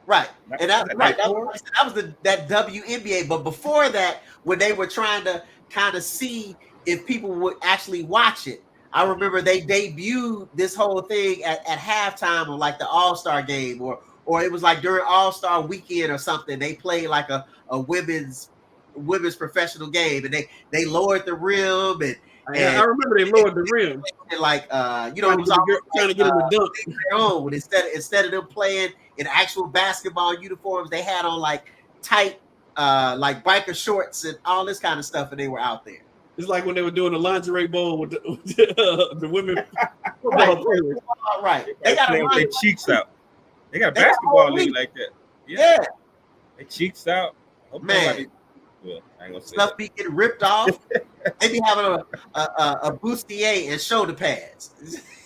Right, and that was that WNBA. But before that, when they were trying to kind of see if people would actually watch it, I remember they debuted this whole thing at halftime of like the All-Star game, or it was like during All-Star weekend or something. They played like a women's professional game, and they lowered the rim and I remember they lowered the rim. And it was trying to get them to dunk. Instead of them playing in actual basketball uniforms, they had on like tight like biker shorts and all this kind of stuff, and they were out there. It's like when they were doing the lingerie bowl with the women football players. Right. They got their cheeks out. They got a basketball league like that. Yeah. They cheeks out. Man. Well, I ain't gonna say stuff be getting ripped off. They be having a bustier and shoulder pads.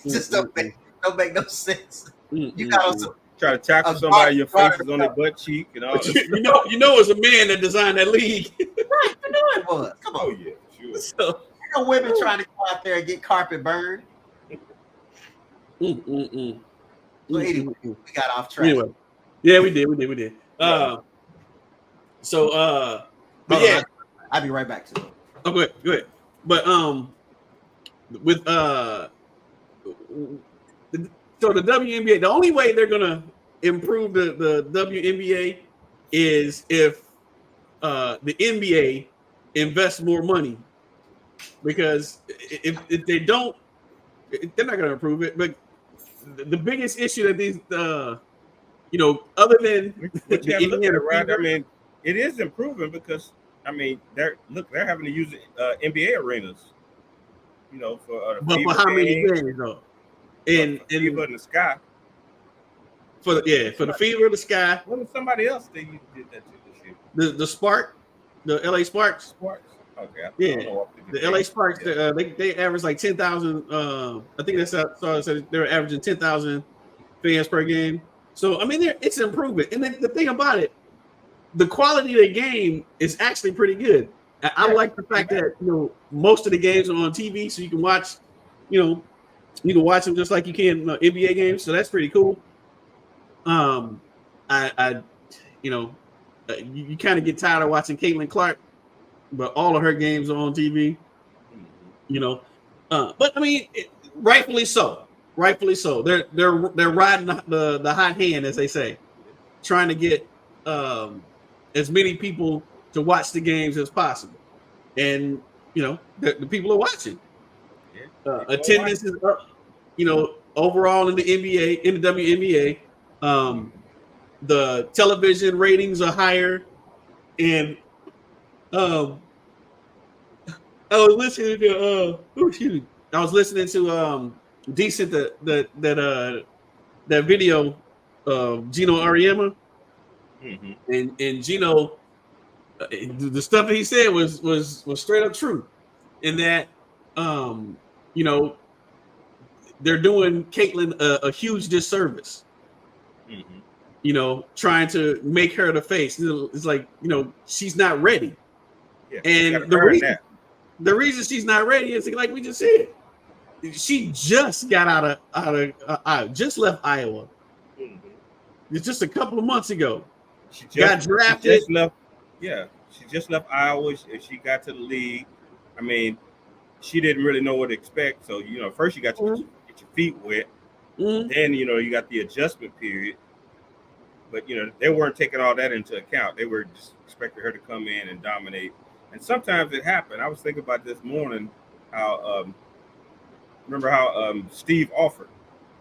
Just don't make no sense. You got to try to tackle somebody, your face is on their butt cheek and all. You know, it's a man that designed that league. Right, you know it was. Come on. Oh yeah, sure. So, women trying to go out there and get carpet burned. So anyway, we got off track. Anyway, yeah, we did. But yeah, I'll be right back to it. Oh, go ahead. But with so the WNBA, the only way they're gonna improve the WNBA is if the NBA invests more money, because if they don't, they're not gonna improve it. But the biggest issue that these other than I mean, it is improving because they're having to use NBA arenas, for but for how many games though? And in the sky. for the Fever of the Sky. What was somebody else that you did that to this year? The Spark, the LA Sparks. Sparks. Okay. I Yeah, don't know what the LA Sparks. Yeah. They average like 10,000. I think that's so they're averaging 10,000 fans per game. So I mean, it's an improvement. And then the thing about it, the quality of the game is actually pretty good. I like the fact that most of the games are on TV, so you can watch. You can watch them just like you can NBA games. So that's pretty cool. You kind of get tired of watching Caitlin Clark, but all of her games are on TV. But I mean, rightfully so. Rightfully so. They're riding the hot hand, as they say, trying to get as many people to watch the games as possible, and the people are watching. Attendance is up. Overall in the NBA, in the WNBA, the television ratings are higher, and I was listening to decent that video of Gino Ariema, and Gino, the stuff that he said was straight up true, in that they're doing Caitlin a huge disservice. Trying to make her the face. It's like, she's not ready. Yeah, and the reason she's not ready is like we just said, she just got out of just left Iowa. It's just a couple of months ago. She got drafted. She just left Iowa. She got to the league. I mean, she didn't really know what to expect. So, first you got to get your feet wet. Then, you got the adjustment period. But, they weren't taking all that into account. They were just expecting her to come in and dominate. And sometimes it happened. I was thinking about this morning how remember how Steve Alford.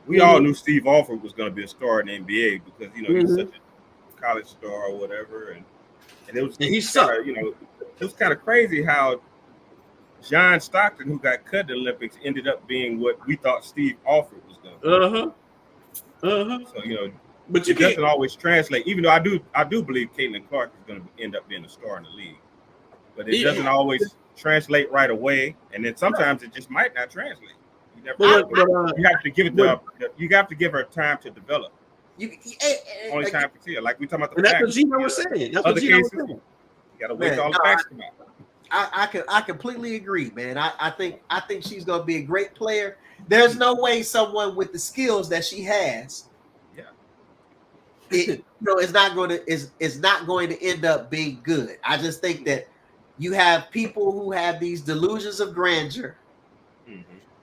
We all knew Steve Alford was going to be a star in the NBA because, he's such a college star or whatever. And it was it was kind of crazy how John Stockton, who got cut in the Olympics, ended up being what we thought Steve Alford was going to be. So, but it doesn't always translate, even though I do believe Caitlin Clark is going to end up being a star in the league. But it doesn't always translate right away, and then sometimes it just might not translate. You have to give it you have to give her time to develop. Only time to tell. Like we talking about the that's facts. what Gino was saying. That's Other what Gino cases, was saying. You got to wait till all the facts come out. I completely agree, man. I think she's going to be a great player. There's no way someone with the skills that she has, is not going to end up being good. I just think that you have people who have these delusions of grandeur,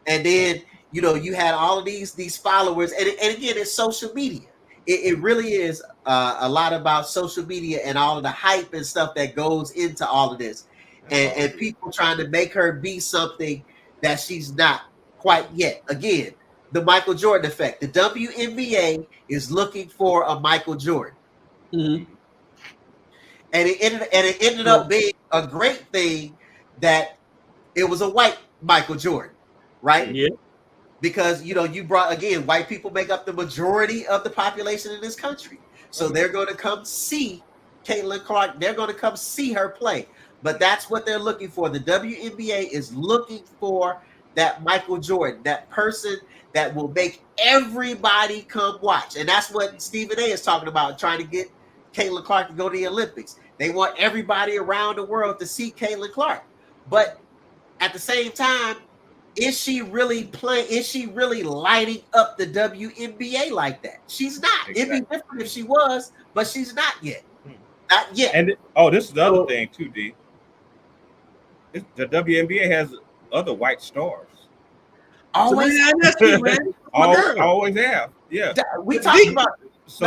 and then you had all of these followers, and again, it's social media. It really is a lot about social media and all of the hype and stuff that goes into all of this, and people trying to make her be something that she's not quite yet. Again, the Michael Jordan effect. The WNBA is looking for a Michael Jordan, and it ended up being a great thing that it was a white Michael Jordan, right? Yeah. Because you brought, again, white people make up the majority of the population in this country, so they're going to come see Caitlin Clark. They're going to come see her play. But that's what they're looking for. The WNBA is looking for that Michael Jordan, that person that will make everybody come watch. And that's what Stephen A is talking about, trying to get Caitlin Clark to go to the Olympics. They want everybody around the world to see Caitlin Clark. But at the same time, is she really playing? Is she really lighting up the WNBA like that? She's not. Exactly. It'd be different if she was, but she's not yet. Not yet. And this is the other thing too, D. The WNBA has other white stars. Always, always have. Yeah, we talked about. So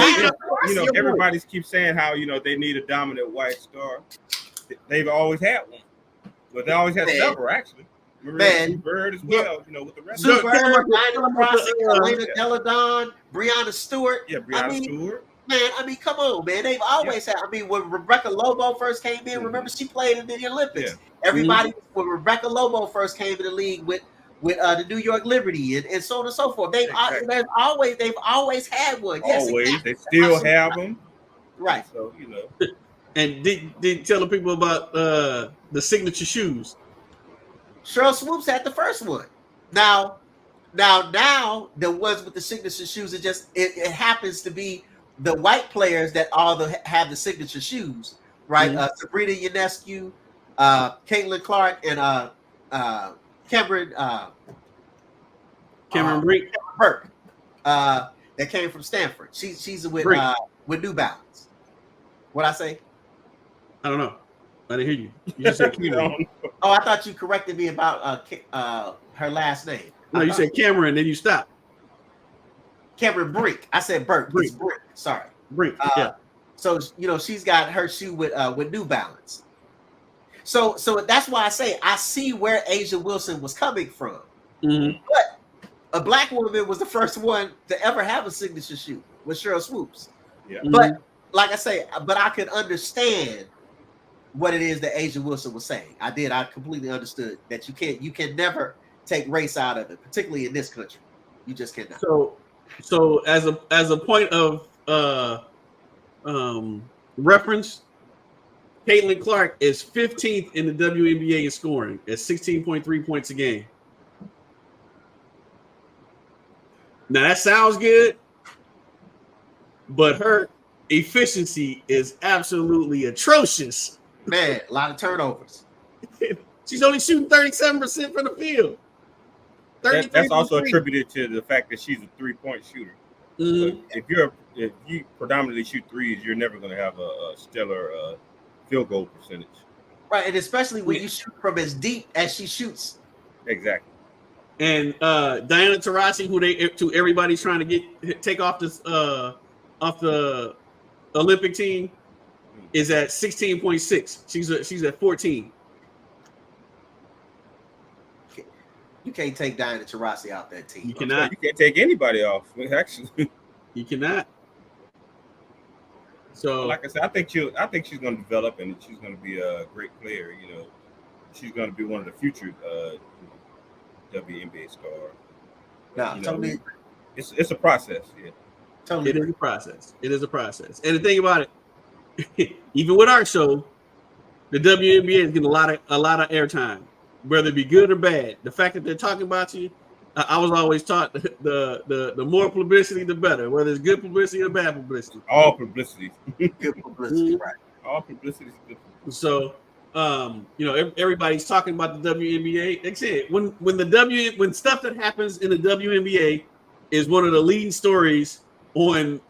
everybody keeps saying how they need a dominant white star. They've always had one, but they always had several actually. Remember Bird as well, with the rest. Sue Bird, Diana Taurasi, Elena Deladon, Breonna Stewart. Yeah, Breonna Stewart. Man, come on, man. They've always had. When Rebecca Lobo first came in, remember she played in the Olympics. Yeah. Everybody, when Rebecca Lobo first came in the league with with the New York Liberty and so on and so forth. They've always had one. Yes, Always, exactly. they still Absolutely have them. right. So you know, And did tell the people about the signature shoes. Cheryl Swoops had the first one. Now the ones with the signature shoes, it happens to be the white players that have the signature shoes, right? Mhm. Sabrina Ionescu, Caitlin Clark, and Cameron Cameron Brink. Burke, that came from Stanford. She's with New Balance. What I say? I don't know. I didn't hear you. You just said Cameron. Oh, I thought you corrected me about her last name. No, you said Cameron, then you stopped. Cameron Brink. I said Burke. Brink. It's Brink. Sorry. Brink. Yeah. So she's got her shoe with New Balance. So that's why I say I see where Asia Wilson was coming from. Mm-hmm. But a black woman was the first one to ever have a signature shoe with Cheryl Swoops. Yeah. But like I say, I could understand what it is that Asia Wilson was saying. I completely understood that you can never take race out of it, particularly in this country. You just cannot. So as a point of reference, Caitlin Clark is 15th in the WNBA in scoring at 16.3 points a game. Now that sounds good, but her efficiency is absolutely atrocious. Man, a lot of turnovers. She's only shooting 37% from the field. That's also attributed to the fact that she's a 3-point shooter. Mm-hmm. So if you predominantly shoot threes, you're never going to have a stellar field goal percentage. Right, and especially when you shoot from as deep as she shoots. Exactly. And Diana Taurasi, who everybody's trying to take off off the Olympic team, is at 16.6. She's at 14. You can't take Diana Taurasi out that team. You cannot. You can't take anybody off. Actually, you cannot. So, like I said, I think she's going to develop and she's going to be a great player. You know, she's going to be one of the future WNBA stars. No, totally. It's a process. Yeah, totally. It is a process. It is a process. And the thing about it, even with our show, the WNBA is getting a lot of airtime, whether it be good or bad. The fact that they're talking about you, I was always taught the more publicity, the better. Whether it's good publicity or bad publicity. All publicity. Good publicity, right? All publicity is good publicity. So, everybody's talking about the WNBA. Like I said, when stuff that happens in the WNBA is one of the leading stories on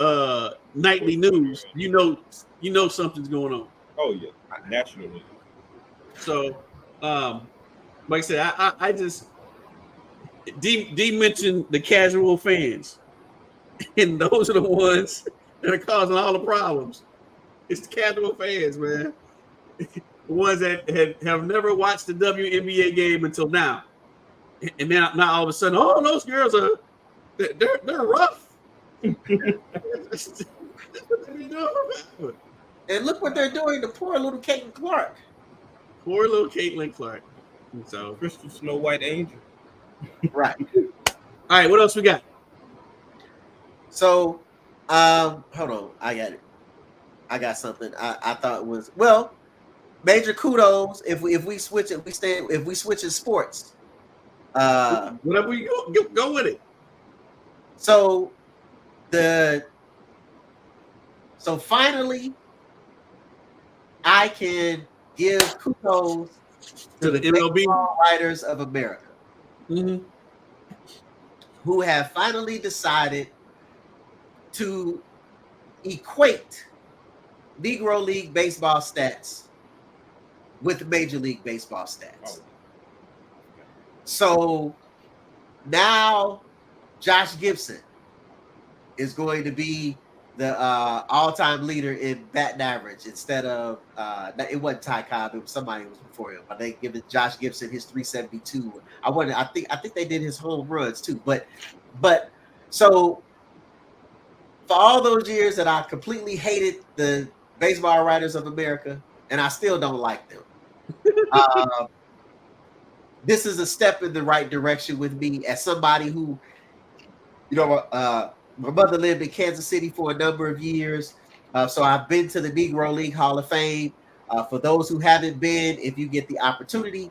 nightly news, you know something's going on. Oh yeah, naturally. So, like I said, I just D mentioned the casual fans, and those are the ones that are causing all the problems. It's the casual fans, man. The ones that have never watched the WNBA game until now, and now all of a sudden, oh, those girls they're rough. And look what they're doing to poor little Caitlin Clark. Poor little Caitlin Clark. So Crystal Snow White Angel. Right. All right, what else we got? So, hold on, I got it. I got something I thought was major kudos if we switch it. If we switch in sports. Whatever you go with it. So finally, I can give kudos to the MLB Baseball Writers of America, mm-hmm. who have finally decided to equate Negro League baseball stats with Major League Baseball stats. So now Josh Gibson is going to be the all-time leader in batting average instead of it wasn't Ty Cobb, it was somebody who was before him. But they given Josh Gibson his 372. I think they did his home runs too. But so for all those years that I completely hated the Baseball Writers of America, and I still don't like them. this is a step in the right direction with me as somebody who, my mother lived in Kansas City for a number of years. So I've been to the Negro League Hall of Fame. For those who haven't been, if you get the opportunity,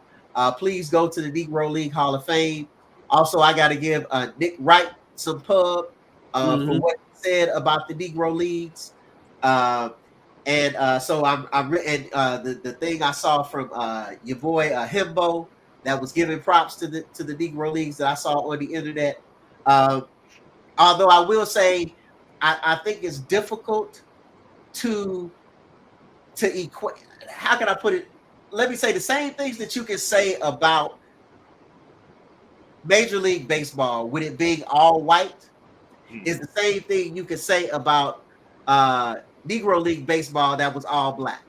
please go to the Negro League Hall of Fame. Also, I got to give Nick Wright some pub for what he said about the Negro Leagues. So the thing I saw from your boy Himbo that was giving props to the Negro Leagues that I saw on the internet. Although I will say, I think it's difficult to equate. How can I put it? Let me say the same things that you can say about Major League Baseball with it being all white is the same thing you can say about Negro League Baseball that was all black.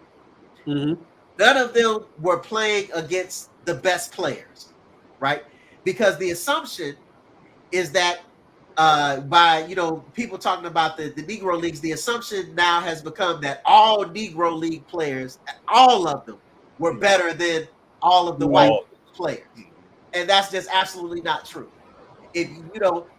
None of them were playing against the best players, right? Because the assumption is that by people talking about the Negro Leagues, the assumption now has become that all Negro League players, all of them, were better than all of the white players, and that's just absolutely not true. If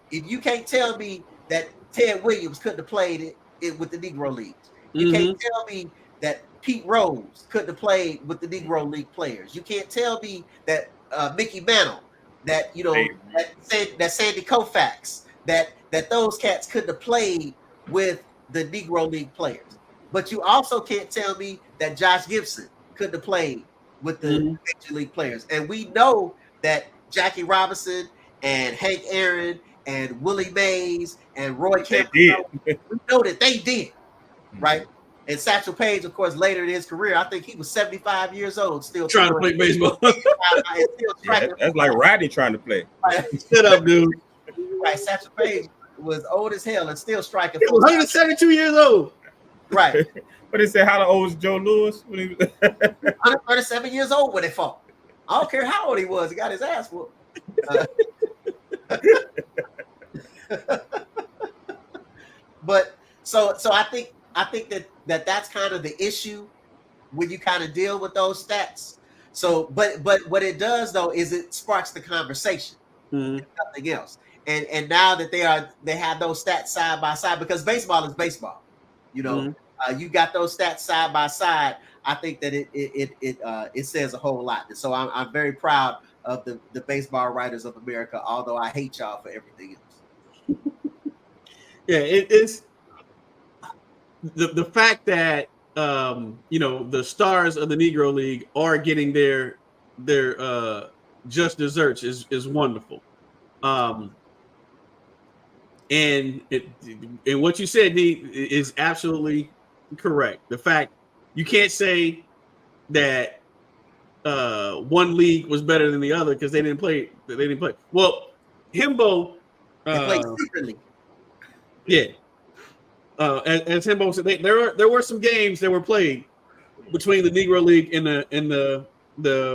you can't tell me that Ted Williams couldn't have played it with the Negro Leagues, you can't tell me that Pete Rose couldn't have played with the Negro League players. You can't tell me that Mickey Mantle, that that Sandy Koufax, that those cats couldn't have played with the Negro League players. But you also can't tell me that Josh Gibson couldn't have played with the Major League players. And we know that Jackie Robinson and Hank Aaron and Willie Mays and Roy Kemp, we know that they did, right? And Satchel Paige, of course, later in his career, I think he was 75 years old, still trying to play baseball. That's like Rodney trying to play. Right. Shut up, dude. Right, Satchel Paige was old as hell and still striking. He was 172 years old. Right. But they said, how old was Joe Louis when he was 137 years old when they fought. I don't care how old he was. He got his ass whooped. But so I think that's kind of the issue when you kind of deal with those stats. So, but what it does though is it sparks the conversation. Nothing else. And now that they have those stats side by side, because baseball is baseball, you got those stats side by side. I think that it says a whole lot. And so I'm very proud of the baseball writers of America, although I hate y'all for everything else. Yeah, it's the fact that the stars of the Negro League are getting their just desserts is wonderful. And what you said, D, is absolutely correct. The fact you can't say that one league was better than the other because they didn't play. Well, Himbo they played secretly. Yeah. As Himbo said, there were some games that were played between the Negro League and the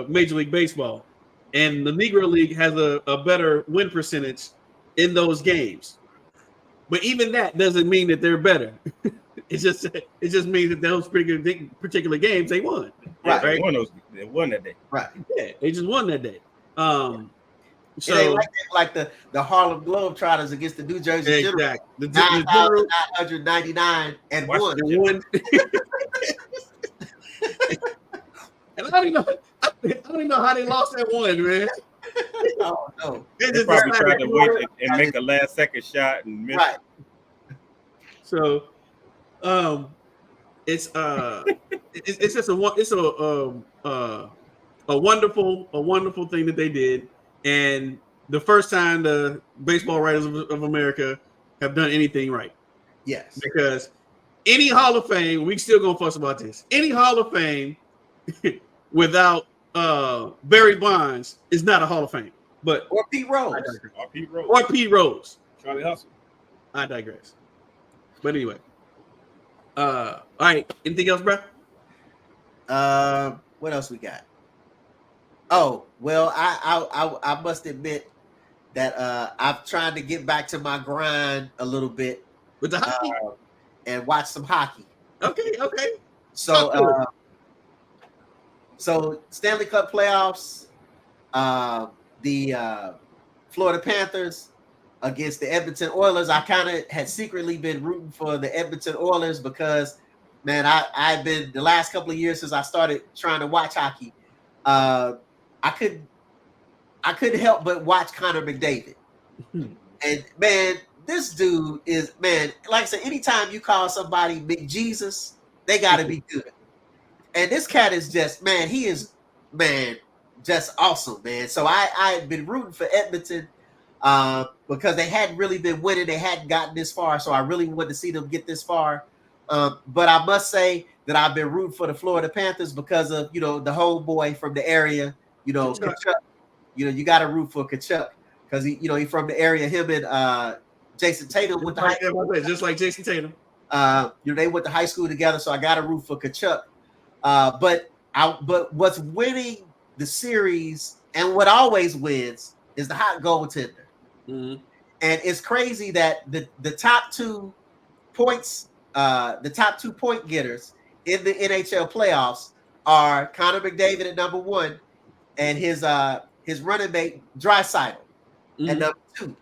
Major League Baseball, and the Negro League has a better win percentage in those games. But even that doesn't mean that they're better. It just means that those particular games they won. Right. They won that day. Right. Yeah, they just won that day. So it ain't like the Harlem Globetrotters against the New Jersey Generals. Exactly. 9,999 and won. And I don't even know how they lost that one, man. Oh no. They probably tried to wait and make a last second shot and miss. Right. So it's just a wonderful thing that they did. And the first time the baseball writers of America have done anything right. Yes. Because any Hall of Fame, we still gonna fuss about this. Any Hall of Fame without Barry Bonds is not a Hall of Fame. But or Pete Rose. Or Pete Rose. Charlie Hustle. I digress. But anyway. All right. Anything else, bro? What else we got? Oh, well, I must admit that I'm trying to get back to my grind a little bit with the hockey and watch some hockey. Okay. So Stanley Cup playoffs. the Florida Panthers against the Edmonton Oilers. I kind of had secretly been rooting for the Edmonton Oilers because, man, I've been the last couple of years since I started trying to watch hockey. I couldn't help but watch Connor McDavid. And man, this dude is, man, like I said, anytime you call somebody McJesus, they got to be good. And this cat is just, man, he is, man, just awesome, man. So I had been rooting for Edmonton because they hadn't really been winning. They hadn't gotten this far. So I really wanted to see them get this far. But I must say that I've been rooting for the Florida Panthers because of, the homeboy from the area, Kachuk. You got to root for Kachuk because he from the area. Him and Jason Tatum went to high school. Just like Jason Tatum. They went to high school together, so I got to root for Kachuk. But what's winning the series and what always wins is the hot goaltender. Mm-hmm. And it's crazy that the top 2 points, the top 2 point getters in the NHL playoffs are Connor McDavid at number 1 and his running mate Draisaitl at number 2.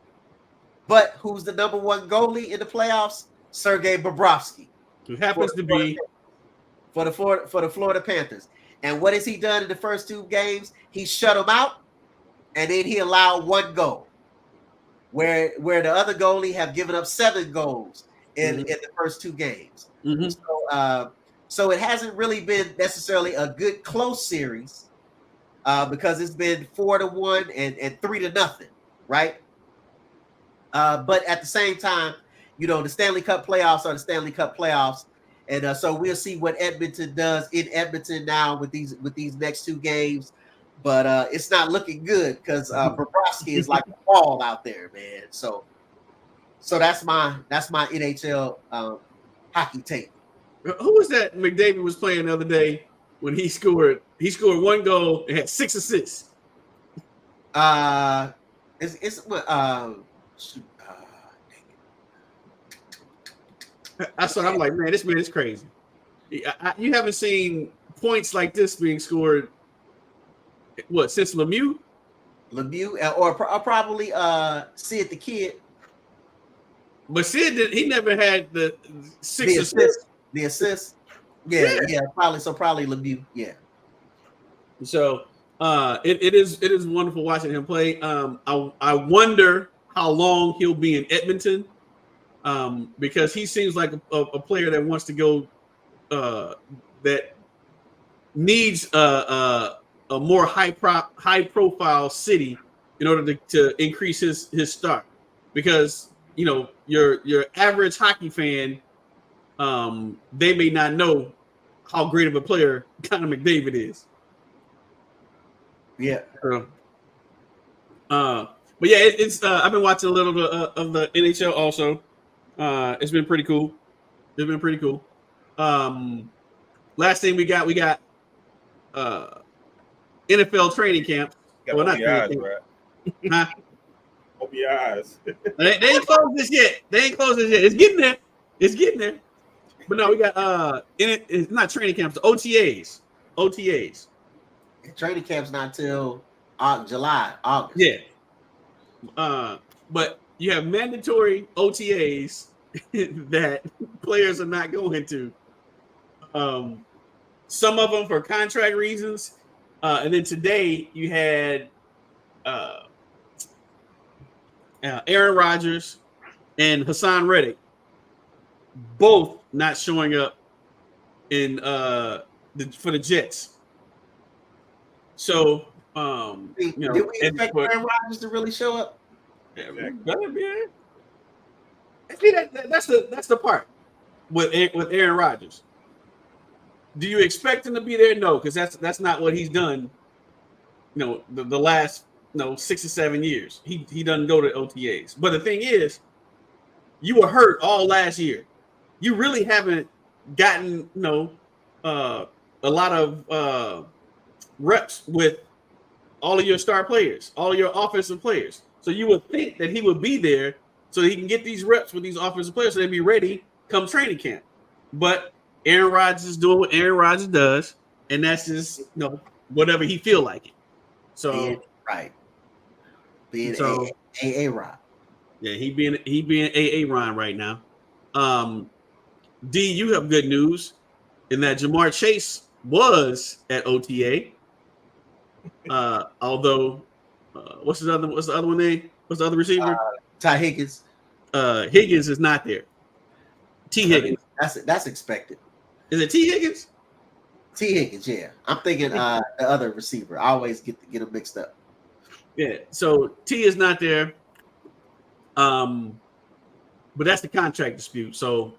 But who's the number 1 goalie in the playoffs? Sergei Bobrovsky, who happens to be for the Florida Panthers. And what has he done in the first 2 games? He shut them out, and then he allowed 1 goal, where the other goalie have given up 7 goals in the first 2 games. Mm-hmm. So it hasn't really been necessarily a good close series because it's been 4-1 and 3-0, right? But at the same time, the Stanley Cup playoffs are the Stanley Cup playoffs. And so we'll see what Edmonton does in Edmonton now with these next 2 games. But it's not looking good because Bobrovsky is like a ball out there, man. So that's my NHL hockey tape. Who was that McDavid was playing the other day when he scored 1 goal and had 6 assists? That's what I'm like, man, this man is crazy. You haven't seen points like this being scored, since Lemieux? Lemieux, or probably Sid the Kid. But Sid, he never had the 6 assists. The assist. Yeah, probably Lemieux, yeah. So it is wonderful watching him play. I wonder how long he'll be in Edmonton. Because he seems like a player that wants to go, that needs a more high profile city in order to increase his start. Because your average hockey fan, they may not know how great of a player Connor McDavid is. Yeah. But yeah, it's I've been watching a little bit of the NHL also. It's been pretty cool. Last thing we got NFL training camp. Well, not training camp. Right? Huh? Open your eyes. They ain't closed this yet. It's getting there. But no, we got it's not training camps, OTAs. Training camp's not till August. Yeah. But you have mandatory OTAs that players are not going to. Some of them for contract reasons. And then today you had Aaron Rodgers and Hassan Reddick both not showing up in for the Jets. So did we expect Aaron Rodgers to really show up? Yeah, see, that's the part with Aaron Rodgers. Do you expect him to be there? No, because that's not what he's done. The last 6 or 7 years, he doesn't go to OTAs. But the thing is, you were hurt all last year. You really haven't gotten a lot of reps with all of your star players, all of your offensive players. So you would think that he would be there so that he can get these reps with these offensive players so they'd be ready come training camp. But Aaron Rodgers is doing what Aaron Rodgers does, and that's just whatever he feel like it. So Right. Being So a Ron. yeah, he being a Ron right now. D, you have good news in that Jamar Chase was at OTA. Although, what's the other one name? What's the other receiver? Ty Higgins. Higgins is not there. T Higgins. That's expected. Is it T Higgins? T Higgins, yeah. I'm thinking the other receiver. I always get them mixed up. Yeah. So T is not there. But that's the contract dispute. So,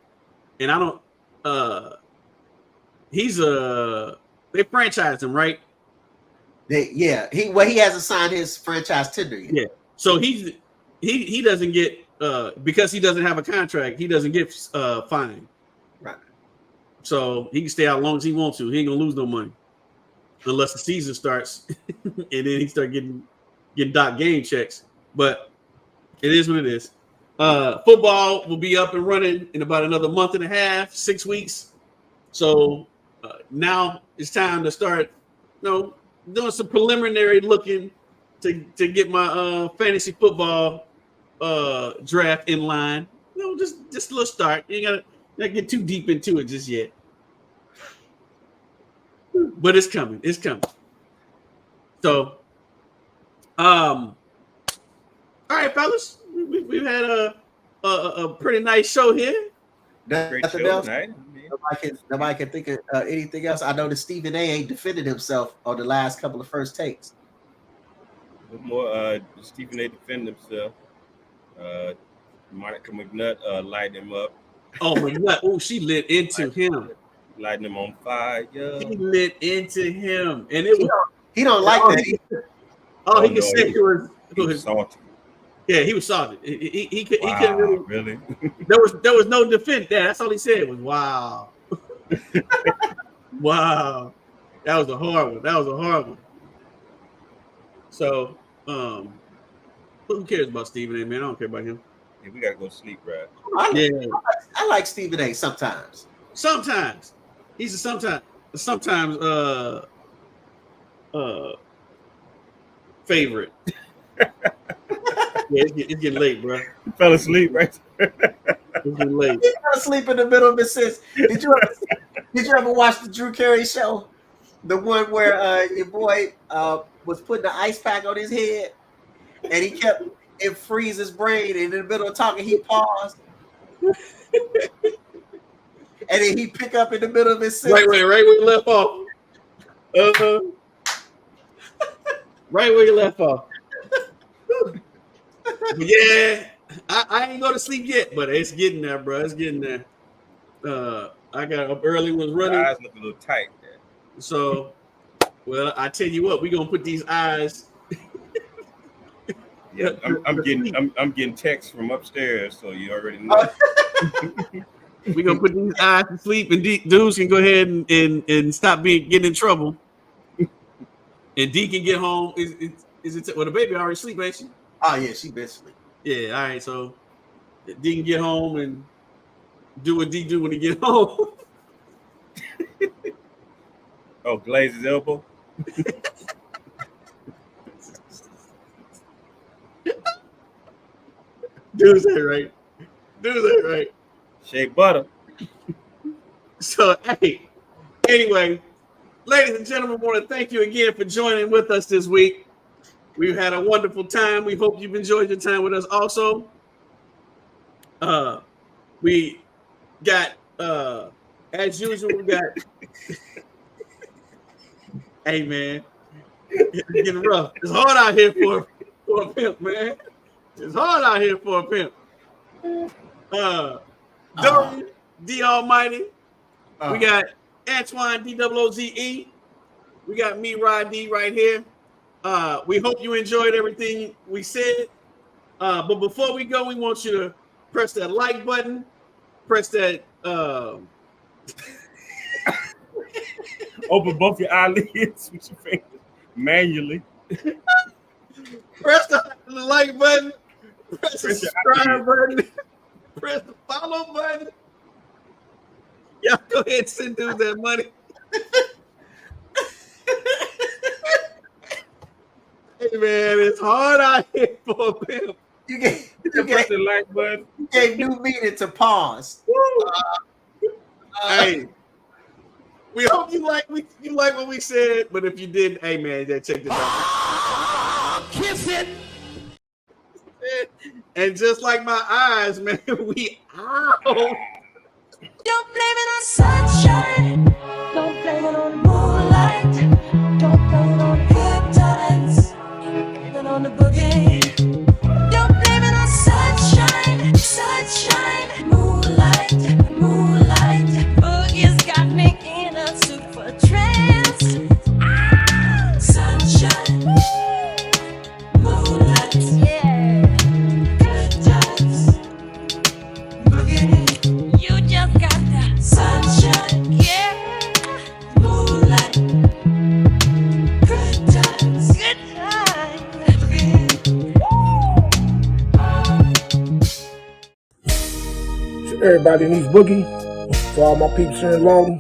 and I don't. He's they franchised him, right? He hasn't signed his franchise tender yet. Yeah. So he doesn't get because he doesn't have a contract. He doesn't get fined. Right. So he can stay out as long as he wants to. He ain't gonna lose no money unless the season starts, and then he start getting doc game checks. But it is what it is. Football will be up and running in about another month and a half, 6 weeks. So now it's time to start, doing some preliminary looking to get my fantasy football draft in line. Just a little start. You ain't gotta get too deep into it just yet. But it's coming. It's coming. So, all right, fellas, we've had a pretty nice show here. Great Nothing show else. tonight. Nobody can think of anything else. I know that Stephen A. ain't defended himself on the last couple of first takes. More Stephen A. defended himself. Monica McNutt lighting him up. Oh, McNutt. Oh, she lit into him. Lighting him on fire. He lit into him. And it was he don't like that. He can say he was salty. Yeah, he was salty. He Wow, couldn't really. There was no defense there. That's all he said was wow. Wow. That was a hard one. So, who cares about Stephen A, man? I don't care about him. Yeah, we gotta go to sleep, right? I like Stephen A sometimes. Sometimes. He's a sometimes favorite. Yeah, it's getting late, bro. He fell asleep, right? It's getting late. He fell asleep in the middle of it. Since did you ever watch the Drew Carey show? The one where your boy was putting the ice pack on his head, and it freezed his brain, and in the middle of talking, he paused, and then he pick up in the middle of his sentence. Right where you left off. Right where you left off. But yeah, I ain't go to sleep yet, but it's getting there, bro. It's getting there. I got up early, was running. Your eyes look a little tight there. So, well, I tell you what, we're gonna put these eyes. Yeah, I'm getting texts from upstairs, so you already know. We're gonna put these eyes to sleep, and dudes can go ahead and stop getting in trouble. And D can get home. Is it? Well, the baby already sleep, ain't she? Oh yeah, she been asleep. Yeah, all right. So D can get home and do what D do when he get home. Oh, glaze his elbow. Dude's that right. Shea butter. So hey, anyway, ladies and gentlemen, I want to thank you again for joining with us this week. We've had a wonderful time. We hope you've enjoyed your time with us also. We got, as usual, we got, hey, man, it's getting rough. It's hard out here for a pimp, man. It's hard out here for a pimp. W, D Almighty. We got Antoine, DOOZE. We got me, Rod D, right here. We hope you enjoyed everything we said. But before we go, we want you to press that like button. Press that. Open both your eyelids with your fingers manually. Press the like button. Press the subscribe button. Press the follow button. Y'all go ahead and send dudes that money. Hey, Man, it's hard out here for a pimp. You gave Press the like button. new meaning to pause. Hey, we hope you like what we said, but if you didn't, hey man, then check this out. Kiss it. And just like my eyes, man, we out. Don't blame it on sunshine. Don't blame it on moonlight. Don't blame it on good times. Blame it on the boogie. Don't blame it on sunshine. Sunshine. Moonlight. Moonlight. Boogie's got me in a super trance. Sunshine. Moonlight. Yeah. Good times. Boogie. You just got the sunshine, yeah, moonlight, good times, To everybody needs boogie, to all my peeps here in Lawton,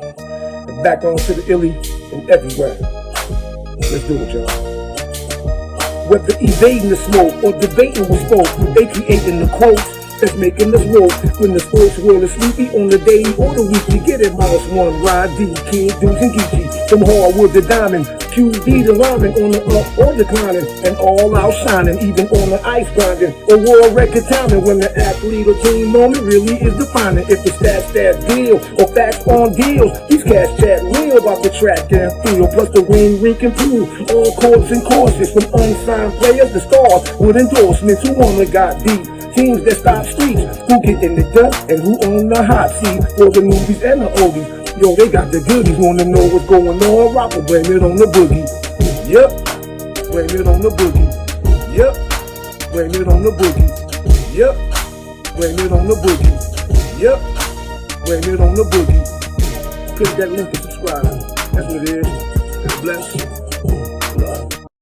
and back on to the illy and everywhere. Let's do it, y'all. Whether evading the smoke or debating with folk, they creating the quotes that's making us woke. When the sports world is sleepy on the daily or the weekly, get it, Mouse One, Rod D, Kid, Deuce, and Geechee. From hardwood to diamond, QD to rhyming, on the up or declining, and all out shining, even on the ice grinding, or world record timing. When the athlete or team moment really is defining. If it's that deal or facts on deals, these cats chat real about the track and field, plus the ring rink and pool, all courts and courses, from unsigned players to stars with endorsements who wanna got deep. Teams that stop streets, who get in the dirt and who on the hot seat for the movies and the oldies. Yo, they got the goodies, wanna know what's going on, rock and blame it on the boogie. Yep, blame it on the boogie. Yep, blame it on the boogie. Yep, blame it on the boogie. Yep, blame it on the boogie. Click that link and subscribe. That's what it is. God bless.